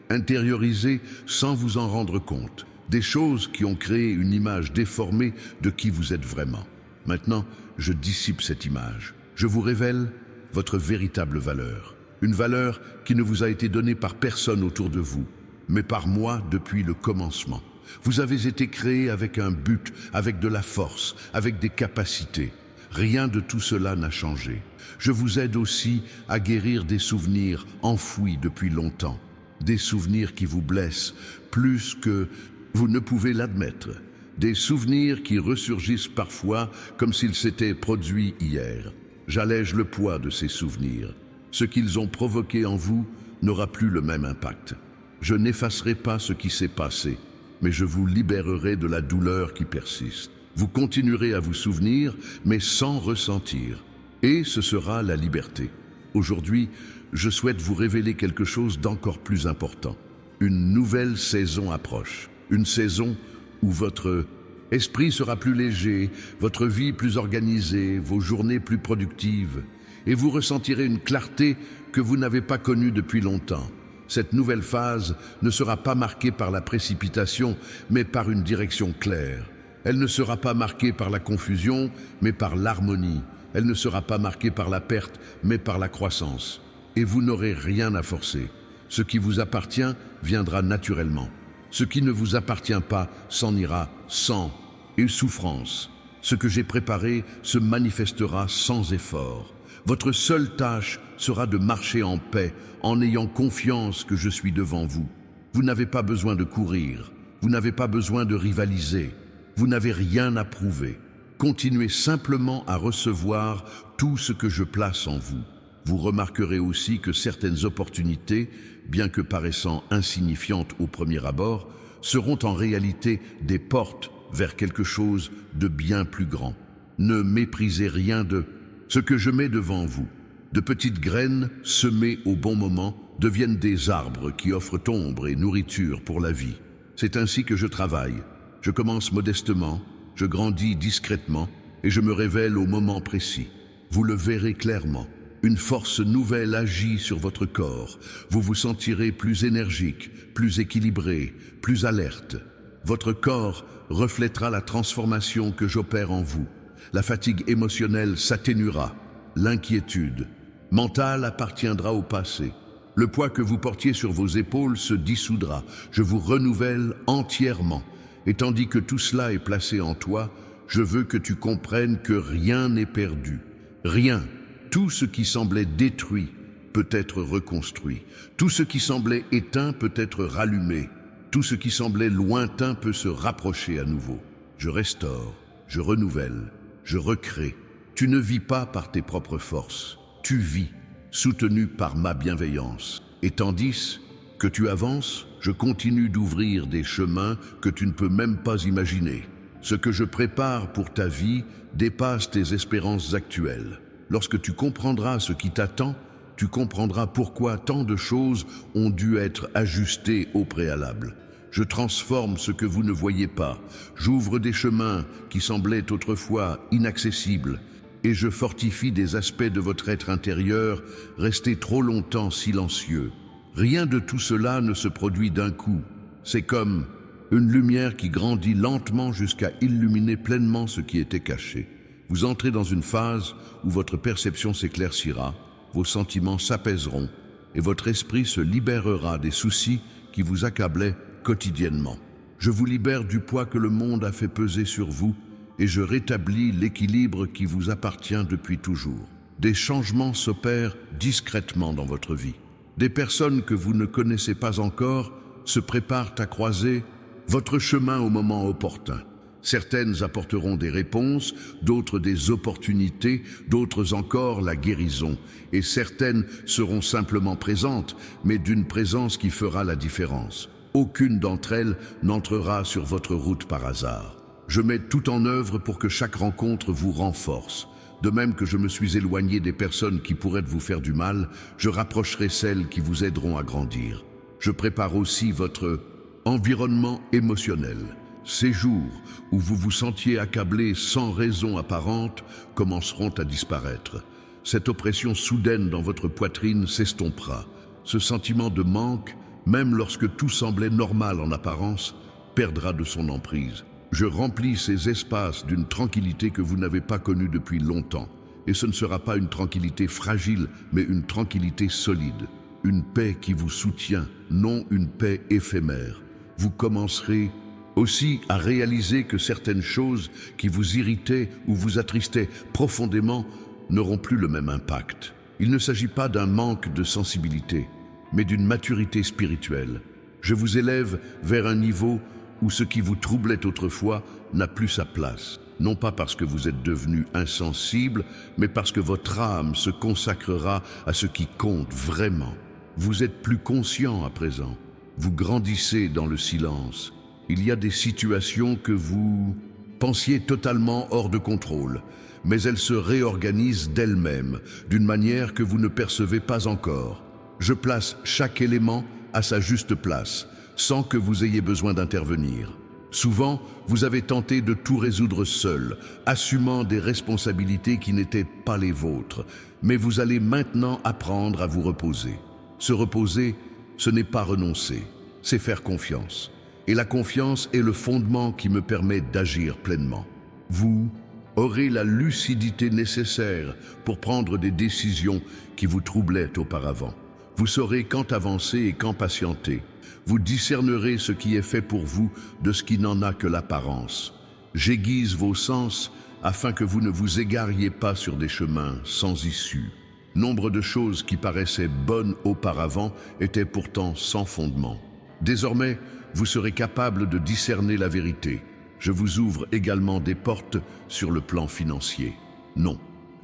intériorisées sans vous en rendre compte, des choses qui ont créé une image déformée de qui vous êtes vraiment. Maintenant, je dissipe cette image. Je vous révèle votre véritable valeur. Une valeur qui ne vous a été donnée par personne autour de vous, mais par moi depuis le commencement. Vous avez été créé avec un but, avec de la force, avec des capacités. Rien de tout cela n'a changé. Je vous aide aussi à guérir des souvenirs enfouis depuis longtemps. Des souvenirs qui vous blessent plus que vous ne pouvez l'admettre. Des souvenirs qui ressurgissent parfois comme s'ils s'étaient produits hier. J'allège le poids de ces souvenirs. Ce qu'ils ont provoqué en vous n'aura plus le même impact. Je n'effacerai pas ce qui s'est passé, mais je vous libérerai de la douleur qui persiste. Vous continuerez à vous souvenir, mais sans ressentir. Et ce sera la liberté. Aujourd'hui, je souhaite vous révéler quelque chose d'encore plus important. Une nouvelle saison approche. Une saison où votre esprit sera plus léger, votre vie plus organisée, vos journées plus productives, et vous ressentirez une clarté que vous n'avez pas connue depuis longtemps. Cette nouvelle phase ne sera pas marquée par la précipitation, mais par une direction claire. Elle ne sera pas marquée par la confusion, mais par l'harmonie. Elle ne sera pas marquée par la perte, mais par la croissance. Et vous n'aurez rien à forcer. Ce qui vous appartient viendra naturellement. Ce qui ne vous appartient pas s'en ira sans et souffrance. Ce que j'ai préparé se manifestera sans effort. Votre seule tâche sera de marcher en paix, en ayant confiance que je suis devant vous. Vous n'avez pas besoin de courir, vous n'avez pas besoin de rivaliser, vous n'avez rien à prouver. Continuez simplement à recevoir tout ce que je place en vous. Vous remarquerez aussi que certaines opportunités, bien que paraissant insignifiantes au premier abord, seront en réalité des portes vers quelque chose de bien plus grand. Ne méprisez rien de ce que je mets devant vous. De petites graines semées au bon moment deviennent des arbres qui offrent ombre et nourriture pour la vie. C'est ainsi que je travaille. Je commence modestement, je grandis discrètement et je me révèle au moment précis. Vous le verrez clairement. Une force nouvelle agit sur votre corps. Vous vous sentirez plus énergique, plus équilibré, plus alerte. Votre corps reflètera la transformation que j'opère en vous. La fatigue émotionnelle s'atténuera. L'inquiétude mentale appartiendra au passé. Le poids que vous portiez sur vos épaules se dissoudra. Je vous renouvelle entièrement. Et tandis que tout cela est placé en toi, je veux que tu comprennes que rien n'est perdu. Rien. Tout ce qui semblait détruit peut être reconstruit. Tout ce qui semblait éteint peut être rallumé. Tout ce qui semblait lointain peut se rapprocher à nouveau. Je restaure, je renouvelle, je recrée. Tu ne vis pas par tes propres forces. Tu vis, soutenu par ma bienveillance. Et tandis que tu avances, je continue d'ouvrir des chemins que tu ne peux même pas imaginer. Ce que je prépare pour ta vie dépasse tes espérances actuelles. Lorsque tu comprendras ce qui t'attend, tu comprendras pourquoi tant de choses ont dû être ajustées au préalable. Je transforme ce que vous ne voyez pas. J'ouvre des chemins qui semblaient autrefois inaccessibles et je fortifie des aspects de votre être intérieur restés trop longtemps silencieux. Rien de tout cela ne se produit d'un coup. C'est comme une lumière qui grandit lentement jusqu'à illuminer pleinement ce qui était caché. Vous entrez dans une phase où votre perception s'éclaircira, vos sentiments s'apaiseront et votre esprit se libérera des soucis qui vous accablaient quotidiennement. Je vous libère du poids que le monde a fait peser sur vous et je rétablis l'équilibre qui vous appartient depuis toujours. Des changements s'opèrent discrètement dans votre vie. Des personnes que vous ne connaissez pas encore se préparent à croiser votre chemin au moment opportun. Certaines apporteront des réponses, d'autres des opportunités, d'autres encore la guérison. Et certaines seront simplement présentes, mais d'une présence qui fera la différence. Aucune d'entre elles n'entrera sur votre route par hasard. Je mets tout en œuvre pour que chaque rencontre vous renforce. De même que je me suis éloigné des personnes qui pourraient vous faire du mal, je rapprocherai celles qui vous aideront à grandir. Je prépare aussi votre environnement émotionnel. Ces jours où vous vous sentiez accablé sans raison apparente commenceront à disparaître. Cette oppression soudaine dans votre poitrine s'estompera. Ce sentiment de manque, même lorsque tout semblait normal en apparence, perdra de son emprise. Je remplis ces espaces d'une tranquillité que vous n'avez pas connue depuis longtemps. Et ce ne sera pas une tranquillité fragile, mais une tranquillité solide. Une paix qui vous soutient, non une paix éphémère. Vous commencerez aussi à réaliser que certaines choses qui vous irritaient ou vous attristaient profondément n'auront plus le même impact. Il ne s'agit pas d'un manque de sensibilité, mais d'une maturité spirituelle. Je vous élève vers un niveau où ce qui vous troublait autrefois n'a plus sa place. Non pas parce que vous êtes devenu insensible, mais parce que votre âme se consacrera à ce qui compte vraiment. Vous êtes plus conscient à présent. Vous grandissez dans le silence. Il y a des situations que vous pensiez totalement hors de contrôle, mais elles se réorganisent d'elles-mêmes, d'une manière que vous ne percevez pas encore. Je place chaque élément à sa juste place, sans que vous ayez besoin d'intervenir. Souvent, vous avez tenté de tout résoudre seul, assumant des responsabilités qui n'étaient pas les vôtres, mais vous allez maintenant apprendre à vous reposer. Se reposer, ce n'est pas renoncer, c'est faire confiance. Et la confiance est le fondement qui me permet d'agir pleinement. Vous aurez la lucidité nécessaire pour prendre des décisions qui vous troublaient auparavant. Vous saurez quand avancer et quand patienter. Vous discernerez ce qui est fait pour vous de ce qui n'en a que l'apparence. J'aiguise vos sens afin que vous ne vous égariez pas sur des chemins sans issue. Nombre de choses qui paraissaient bonnes auparavant étaient pourtant sans fondement. Désormais, vous serez capable de discerner la vérité. Je vous ouvre également des portes sur le plan financier. Non,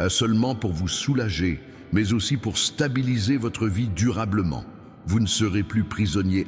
seulement pour vous soulager, mais aussi pour stabiliser votre vie durablement. Vous ne serez plus prisonnier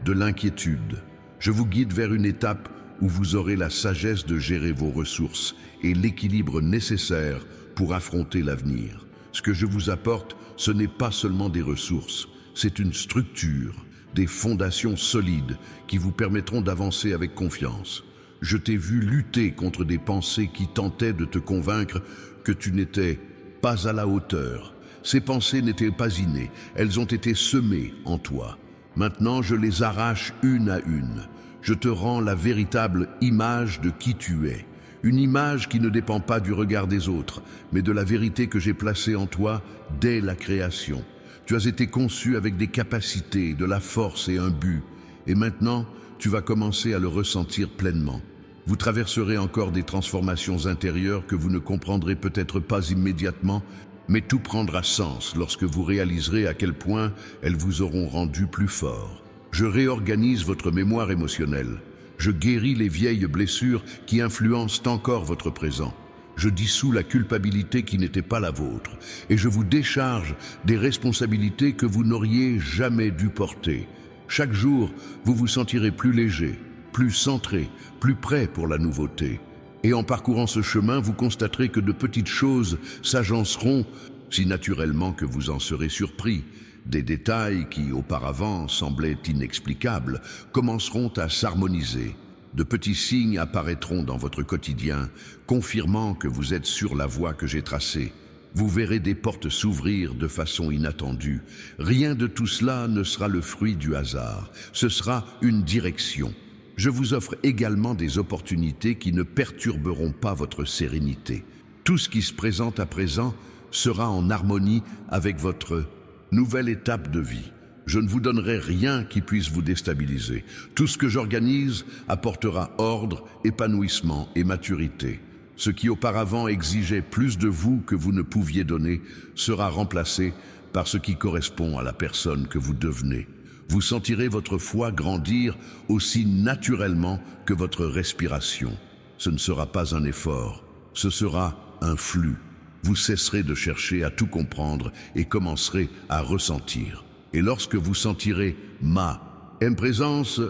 de l'inquiétude. Je vous guide vers une étape où vous aurez la sagesse de gérer vos ressources et l'équilibre nécessaire pour affronter l'avenir. Ce que je vous apporte, ce n'est pas seulement des ressources, c'est une structure, des fondations solides qui vous permettront d'avancer avec confiance. Je t'ai vu lutter contre des pensées qui tentaient de te convaincre que tu n'étais pas à la hauteur. Ces pensées n'étaient pas innées, elles ont été semées en toi. Maintenant, je les arrache une à une. Je te rends la véritable image de qui tu es. Une image qui ne dépend pas du regard des autres, mais de la vérité que j'ai placée en toi dès la création. Tu as été conçu avec des capacités, de la force et un but. Et maintenant, tu vas commencer à le ressentir pleinement. Vous traverserez encore des transformations intérieures que vous ne comprendrez peut-être pas immédiatement, mais tout prendra sens lorsque vous réaliserez à quel point elles vous auront rendu plus fort. Je réorganise votre mémoire émotionnelle. Je guéris les vieilles blessures qui influencent encore votre présent. Je dissous la culpabilité qui n'était pas la vôtre et je vous décharge des responsabilités que vous n'auriez jamais dû porter. Chaque jour, vous vous sentirez plus léger, plus centré, plus prêt pour la nouveauté. Et en parcourant ce chemin, vous constaterez que de petites choses s'agenceront, si naturellement que vous en serez surpris. Des détails qui, auparavant, semblaient inexplicables, commenceront à s'harmoniser. De petits signes apparaîtront dans votre quotidien, confirmant que vous êtes sur la voie que j'ai tracée. Vous verrez des portes s'ouvrir de façon inattendue. Rien de tout cela ne sera le fruit du hasard. Ce sera une direction. Je vous offre également des opportunités qui ne perturberont pas votre sérénité. Tout ce qui se présente à présent sera en harmonie avec votre nouvelle étape de vie. Je ne vous donnerai rien qui puisse vous déstabiliser. Tout ce que j'organise apportera ordre, épanouissement et maturité. Ce qui auparavant exigeait plus de vous que vous ne pouviez donner sera remplacé par ce qui correspond à la personne que vous devenez. Vous sentirez votre foi grandir aussi naturellement que votre respiration. Ce ne sera pas un effort, ce sera un flux. Vous cesserez de chercher à tout comprendre et commencerez à ressentir. Et lorsque vous sentirez ma présence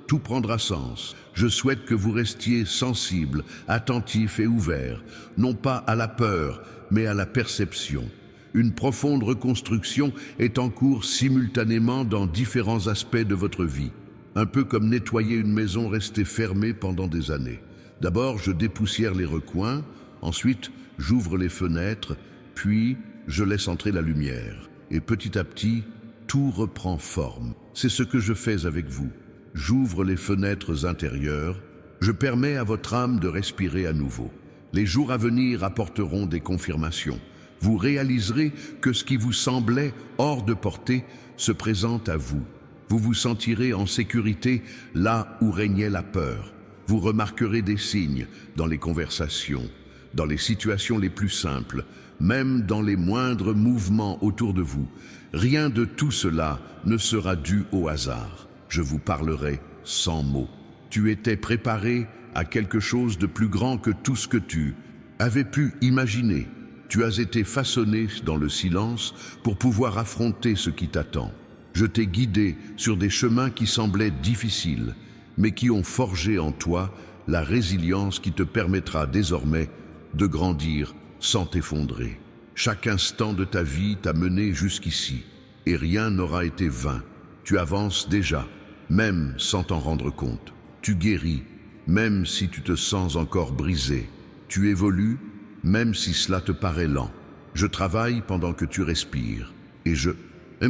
tout prendra sens. Je souhaite que vous restiez sensible, attentif et ouvert, non pas à la peur, mais à la perception. Une profonde reconstruction est en cours simultanément dans différents aspects de votre vie. Un peu comme nettoyer une maison restée fermée pendant des années. D'abord, je dépoussière les recoins, ensuite, j'ouvre les fenêtres, puis je laisse entrer la lumière. Et petit à petit, tout reprend forme. C'est ce que je fais avec vous. J'ouvre les fenêtres intérieures, je permets à votre âme de respirer à nouveau. Les jours à venir apporteront des confirmations. Vous réaliserez que ce qui vous semblait hors de portée se présente à vous. Vous vous sentirez en sécurité là où régnait la peur. Vous remarquerez des signes dans les conversations, dans les situations les plus simples, même dans les moindres mouvements autour de vous. Rien de tout cela ne sera dû au hasard. Je vous parlerai sans mots. Tu étais préparé à quelque chose de plus grand que tout ce que tu avais pu imaginer. Tu as été façonné dans le silence pour pouvoir affronter ce qui t'attend. Je t'ai guidé sur des chemins qui semblaient difficiles, mais qui ont forgé en toi la résilience qui te permettra désormais de grandir sans t'effondrer. Chaque instant de ta vie t'a mené jusqu'ici, et rien n'aura été vain. Tu avances déjà, même sans t'en rendre compte. Tu guéris, même si tu te sens encore brisé. Tu évolues, même si cela te paraît lent. Je travaille pendant que tu respires, et je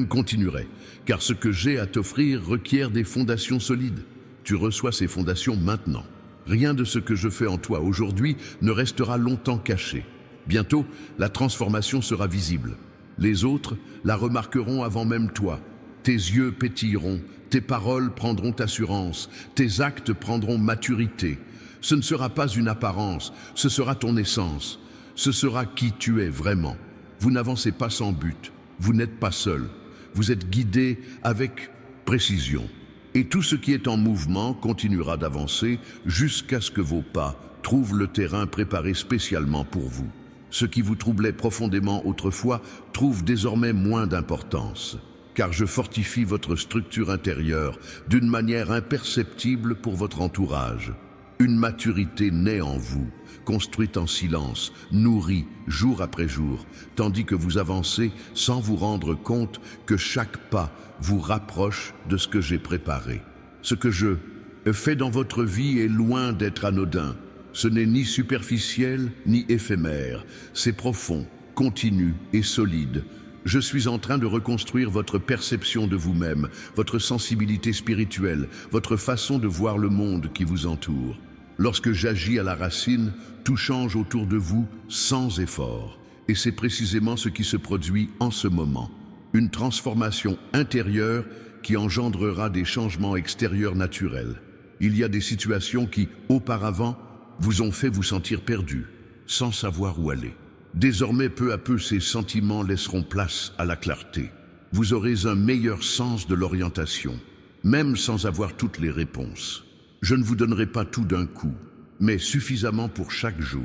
continuerai, car ce que j'ai à t'offrir requiert des fondations solides. Tu reçois ces fondations maintenant. Rien de ce que je fais en toi aujourd'hui ne restera longtemps caché. Bientôt, la transformation sera visible. Les autres la remarqueront avant même toi. Tes yeux pétilleront, tes paroles prendront assurance, tes actes prendront maturité. Ce ne sera pas une apparence, ce sera ton essence. Ce sera qui tu es vraiment. Vous n'avancez pas sans but, vous n'êtes pas seul. Vous êtes guidé avec précision. Et tout ce qui est en mouvement continuera d'avancer jusqu'à ce que vos pas trouvent le terrain préparé spécialement pour vous. Ce qui vous troublait profondément autrefois trouve désormais moins d'importance, car je fortifie votre structure intérieure d'une manière imperceptible pour votre entourage. Une maturité naît en vous, construite en silence, nourrie jour après jour, tandis que vous avancez sans vous rendre compte que chaque pas vous rapproche de ce que j'ai préparé. Ce que je fais dans votre vie est loin d'être anodin. Ce n'est ni superficiel ni éphémère, c'est profond, continu et solide. Je suis en train de reconstruire votre perception de vous-même, votre sensibilité spirituelle, votre façon de voir le monde qui vous entoure. Lorsque j'agis à la racine, tout change autour de vous sans effort. Et c'est précisément ce qui se produit en ce moment. Une transformation intérieure qui engendrera des changements extérieurs naturels. Il y a des situations qui, auparavant, vous ont fait vous sentir perdu, sans savoir où aller. Désormais, peu à peu, ces sentiments laisseront place à la clarté. Vous aurez un meilleur sens de l'orientation, même sans avoir toutes les réponses. Je ne vous donnerai pas tout d'un coup, mais suffisamment pour chaque jour.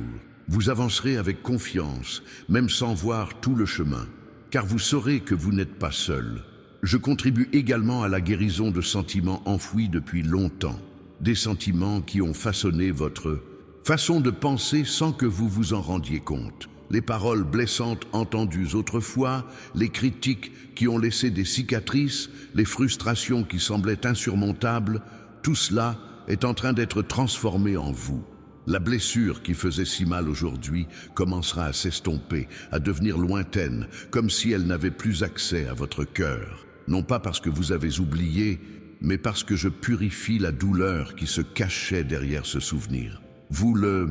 Vous avancerez avec confiance, même sans voir tout le chemin, car vous saurez que vous n'êtes pas seul. Je contribue également à la guérison de sentiments enfouis depuis longtemps, des sentiments qui ont façonné votre façon de penser sans que vous vous en rendiez compte. Les paroles blessantes entendues autrefois, les critiques qui ont laissé des cicatrices, les frustrations qui semblaient insurmontables, tout cela est en train d'être transformé en vous. La blessure qui faisait si mal aujourd'hui commencera à s'estomper, à devenir lointaine, comme si elle n'avait plus accès à votre cœur. Non pas parce que vous avez oublié, mais parce que je purifie la douleur qui se cachait derrière ce souvenir. Vous le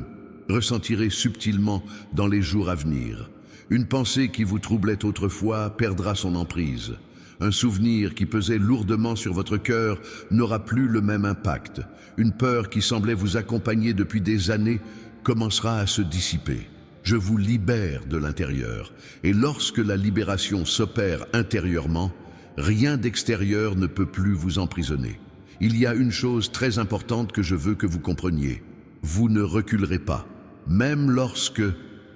ressentirez subtilement dans les jours à venir. Une pensée qui vous troublait autrefois perdra son emprise. Un souvenir qui pesait lourdement sur votre cœur n'aura plus le même impact. Une peur qui semblait vous accompagner depuis des années commencera à se dissiper. Je vous libère de l'intérieur. Et lorsque la libération s'opère intérieurement, rien d'extérieur ne peut plus vous emprisonner. Il y a une chose très importante que je veux que vous compreniez. Vous ne reculerez pas. Même lorsque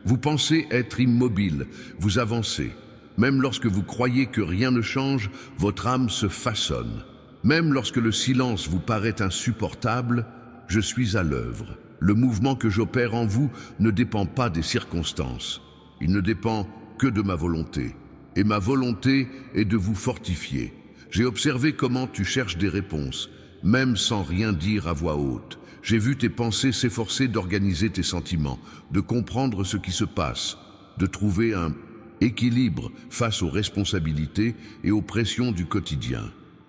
vous pensez être immobile, vous avancez. Même lorsque vous croyez que rien ne change, votre âme se façonne. Même lorsque le silence vous paraît insupportable, je suis à l'œuvre. Le mouvement que j'opère en vous ne dépend pas des circonstances. Il ne dépend que de ma volonté. Et ma volonté est de vous fortifier. J'ai observé comment tu cherches des réponses, même sans rien dire à voix haute. J'ai vu tes pensées s'efforcer d'organiser tes sentiments, de comprendre ce qui se passe, de trouver un équilibre face aux responsabilités et aux pressions du quotidien.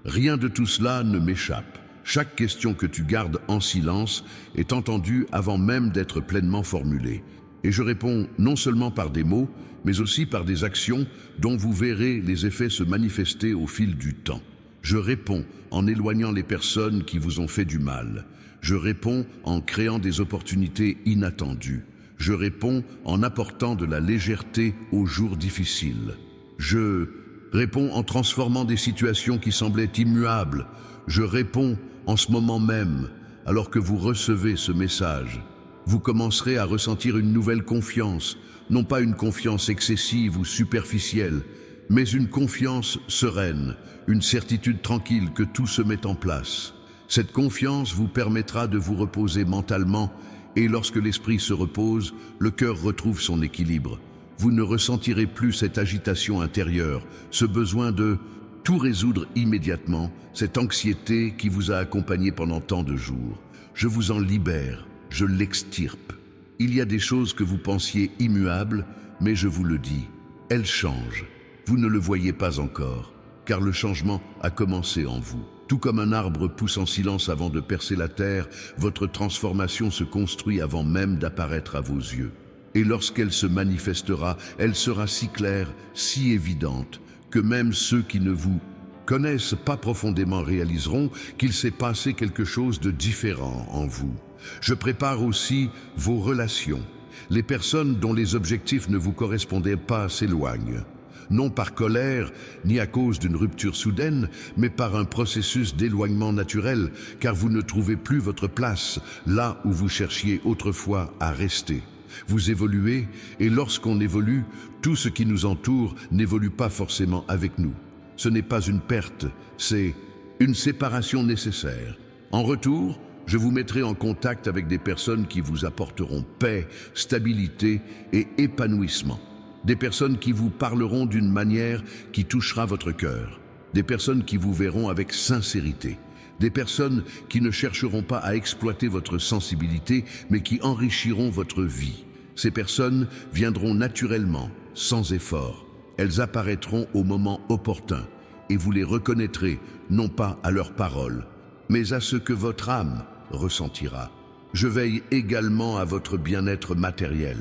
Rien de tout cela ne m'échappe. Chaque question que tu gardes en silence est entendue avant même d'être pleinement formulée. Et je réponds non seulement par des mots, mais aussi par des actions dont vous verrez les effets se manifester au fil du temps. Je réponds en éloignant les personnes qui vous ont fait du mal. Je réponds en créant des opportunités inattendues. Je réponds en apportant de la légèreté aux jours difficiles. Je réponds en transformant des situations qui semblaient immuables. Je réponds en ce moment même, alors que vous recevez ce message. Vous commencerez à ressentir une nouvelle confiance, non pas une confiance excessive ou superficielle, mais une confiance sereine, une certitude tranquille que tout se met en place. Cette confiance vous permettra de vous reposer mentalement et lorsque l'esprit se repose, le cœur retrouve son équilibre. Vous ne ressentirez plus cette agitation intérieure, ce besoin de tout résoudre immédiatement, cette anxiété qui vous a accompagné pendant tant de jours. Je vous en libère, je l'extirpe. Il y a des choses que vous pensiez immuables, mais je vous le dis, elles changent. Vous ne le voyez pas encore, car le changement a commencé en vous. Tout comme un arbre pousse en silence avant de percer la terre, votre transformation se construit avant même d'apparaître à vos yeux. Et lorsqu'elle se manifestera, elle sera si claire, si évidente, que même ceux qui ne vous connaissent pas profondément réaliseront qu'il s'est passé quelque chose de différent en vous. Je prépare aussi vos relations. Les personnes dont les objectifs ne vous correspondaient pas s'éloignent. Non par colère, ni à cause d'une rupture soudaine, mais par un processus d'éloignement naturel, car vous ne trouvez plus votre place là où vous cherchiez autrefois à rester. Vous évoluez, et lorsqu'on évolue, tout ce qui nous entoure n'évolue pas forcément avec nous. Ce n'est pas une perte, c'est une séparation nécessaire. En retour, je vous mettrai en contact avec des personnes qui vous apporteront paix, stabilité et épanouissement. Des personnes qui vous parleront d'une manière qui touchera votre cœur. Des personnes qui vous verront avec sincérité. Des personnes qui ne chercheront pas à exploiter votre sensibilité, mais qui enrichiront votre vie. Ces personnes viendront naturellement, sans effort. Elles apparaîtront au moment opportun, et vous les reconnaîtrez, non pas à leurs paroles, mais à ce que votre âme ressentira. Je veille également à votre bien-être matériel.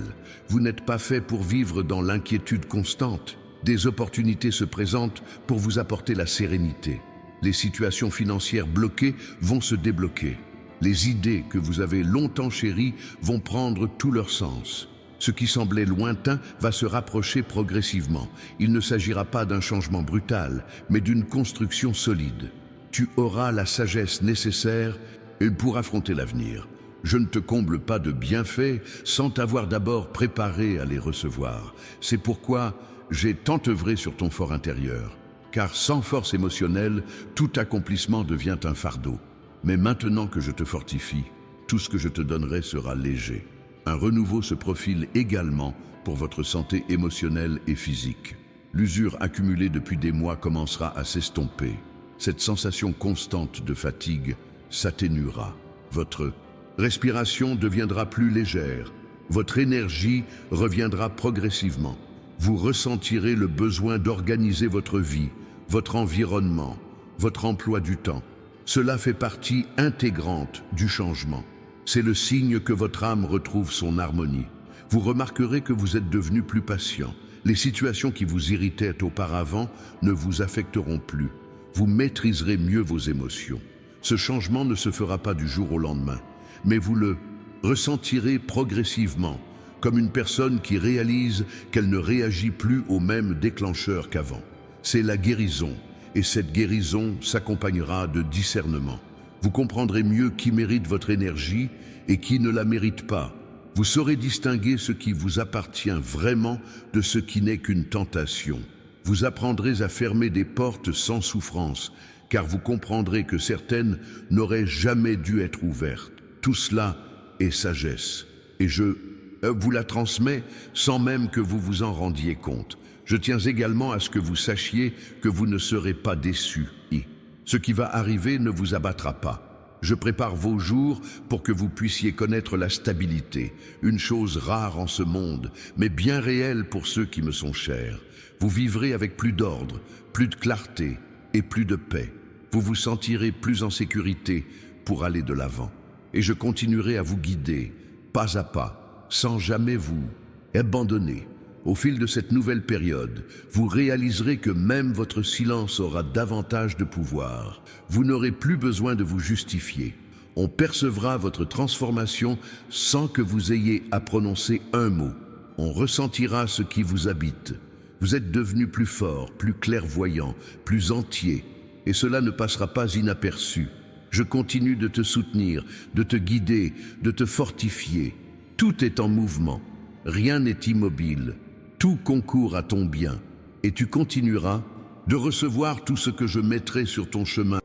Vous n'êtes pas fait pour vivre dans l'inquiétude constante. Des opportunités se présentent pour vous apporter la sérénité. Les situations financières bloquées vont se débloquer. Les idées que vous avez longtemps chéries vont prendre tout leur sens. Ce qui semblait lointain va se rapprocher progressivement. Il ne s'agira pas d'un changement brutal, mais d'une construction solide. Tu auras la sagesse nécessaire pour affronter l'avenir. Je ne te comble pas de bienfaits sans t'avoir d'abord préparé à les recevoir. C'est pourquoi j'ai tant œuvré sur ton fort intérieur. Car sans force émotionnelle, tout accomplissement devient un fardeau. Mais maintenant que je te fortifie, tout ce que je te donnerai sera léger. Un renouveau se profile également pour votre santé émotionnelle et physique. L'usure accumulée depuis des mois commencera à s'estomper. Cette sensation constante de fatigue s'atténuera. Votre respiration deviendra plus légère. Votre énergie reviendra progressivement. Vous ressentirez le besoin d'organiser votre vie, votre environnement, votre emploi du temps. Cela fait partie intégrante du changement. C'est le signe que votre âme retrouve son harmonie. Vous remarquerez que vous êtes devenu plus patient. Les situations qui vous irritaient auparavant ne vous affecteront plus. Vous maîtriserez mieux vos émotions. Ce changement ne se fera pas du jour au lendemain, mais vous le ressentirez progressivement, comme une personne qui réalise qu'elle ne réagit plus au même déclencheur qu'avant. C'est la guérison, et cette guérison s'accompagnera de discernement. Vous comprendrez mieux qui mérite votre énergie et qui ne la mérite pas. Vous saurez distinguer ce qui vous appartient vraiment de ce qui n'est qu'une tentation. Vous apprendrez à fermer des portes sans souffrance, car vous comprendrez que certaines n'auraient jamais dû être ouvertes. Tout cela est sagesse, et je vous la transmets sans même que vous vous en rendiez compte. Je tiens également à ce que vous sachiez que vous ne serez pas déçus. Ce qui va arriver ne vous abattra pas. Je prépare vos jours pour que vous puissiez connaître la stabilité, une chose rare en ce monde, mais bien réelle pour ceux qui me sont chers. Vous vivrez avec plus d'ordre, plus de clarté et plus de paix. Vous vous sentirez plus en sécurité pour aller de l'avant. Et je continuerai à vous guider, pas à pas, sans jamais vous abandonner. Au fil de cette nouvelle période, vous réaliserez que même votre silence aura davantage de pouvoir. Vous n'aurez plus besoin de vous justifier. On percevra votre transformation sans que vous ayez à prononcer un mot. On ressentira ce qui vous habite. Vous êtes devenu plus fort, plus clairvoyant, plus entier, et cela ne passera pas inaperçu. Je continue de te soutenir, de te guider, de te fortifier. Tout est en mouvement, rien n'est immobile. Tout concourt à ton bien, et tu continueras de recevoir tout ce que je mettrai sur ton chemin.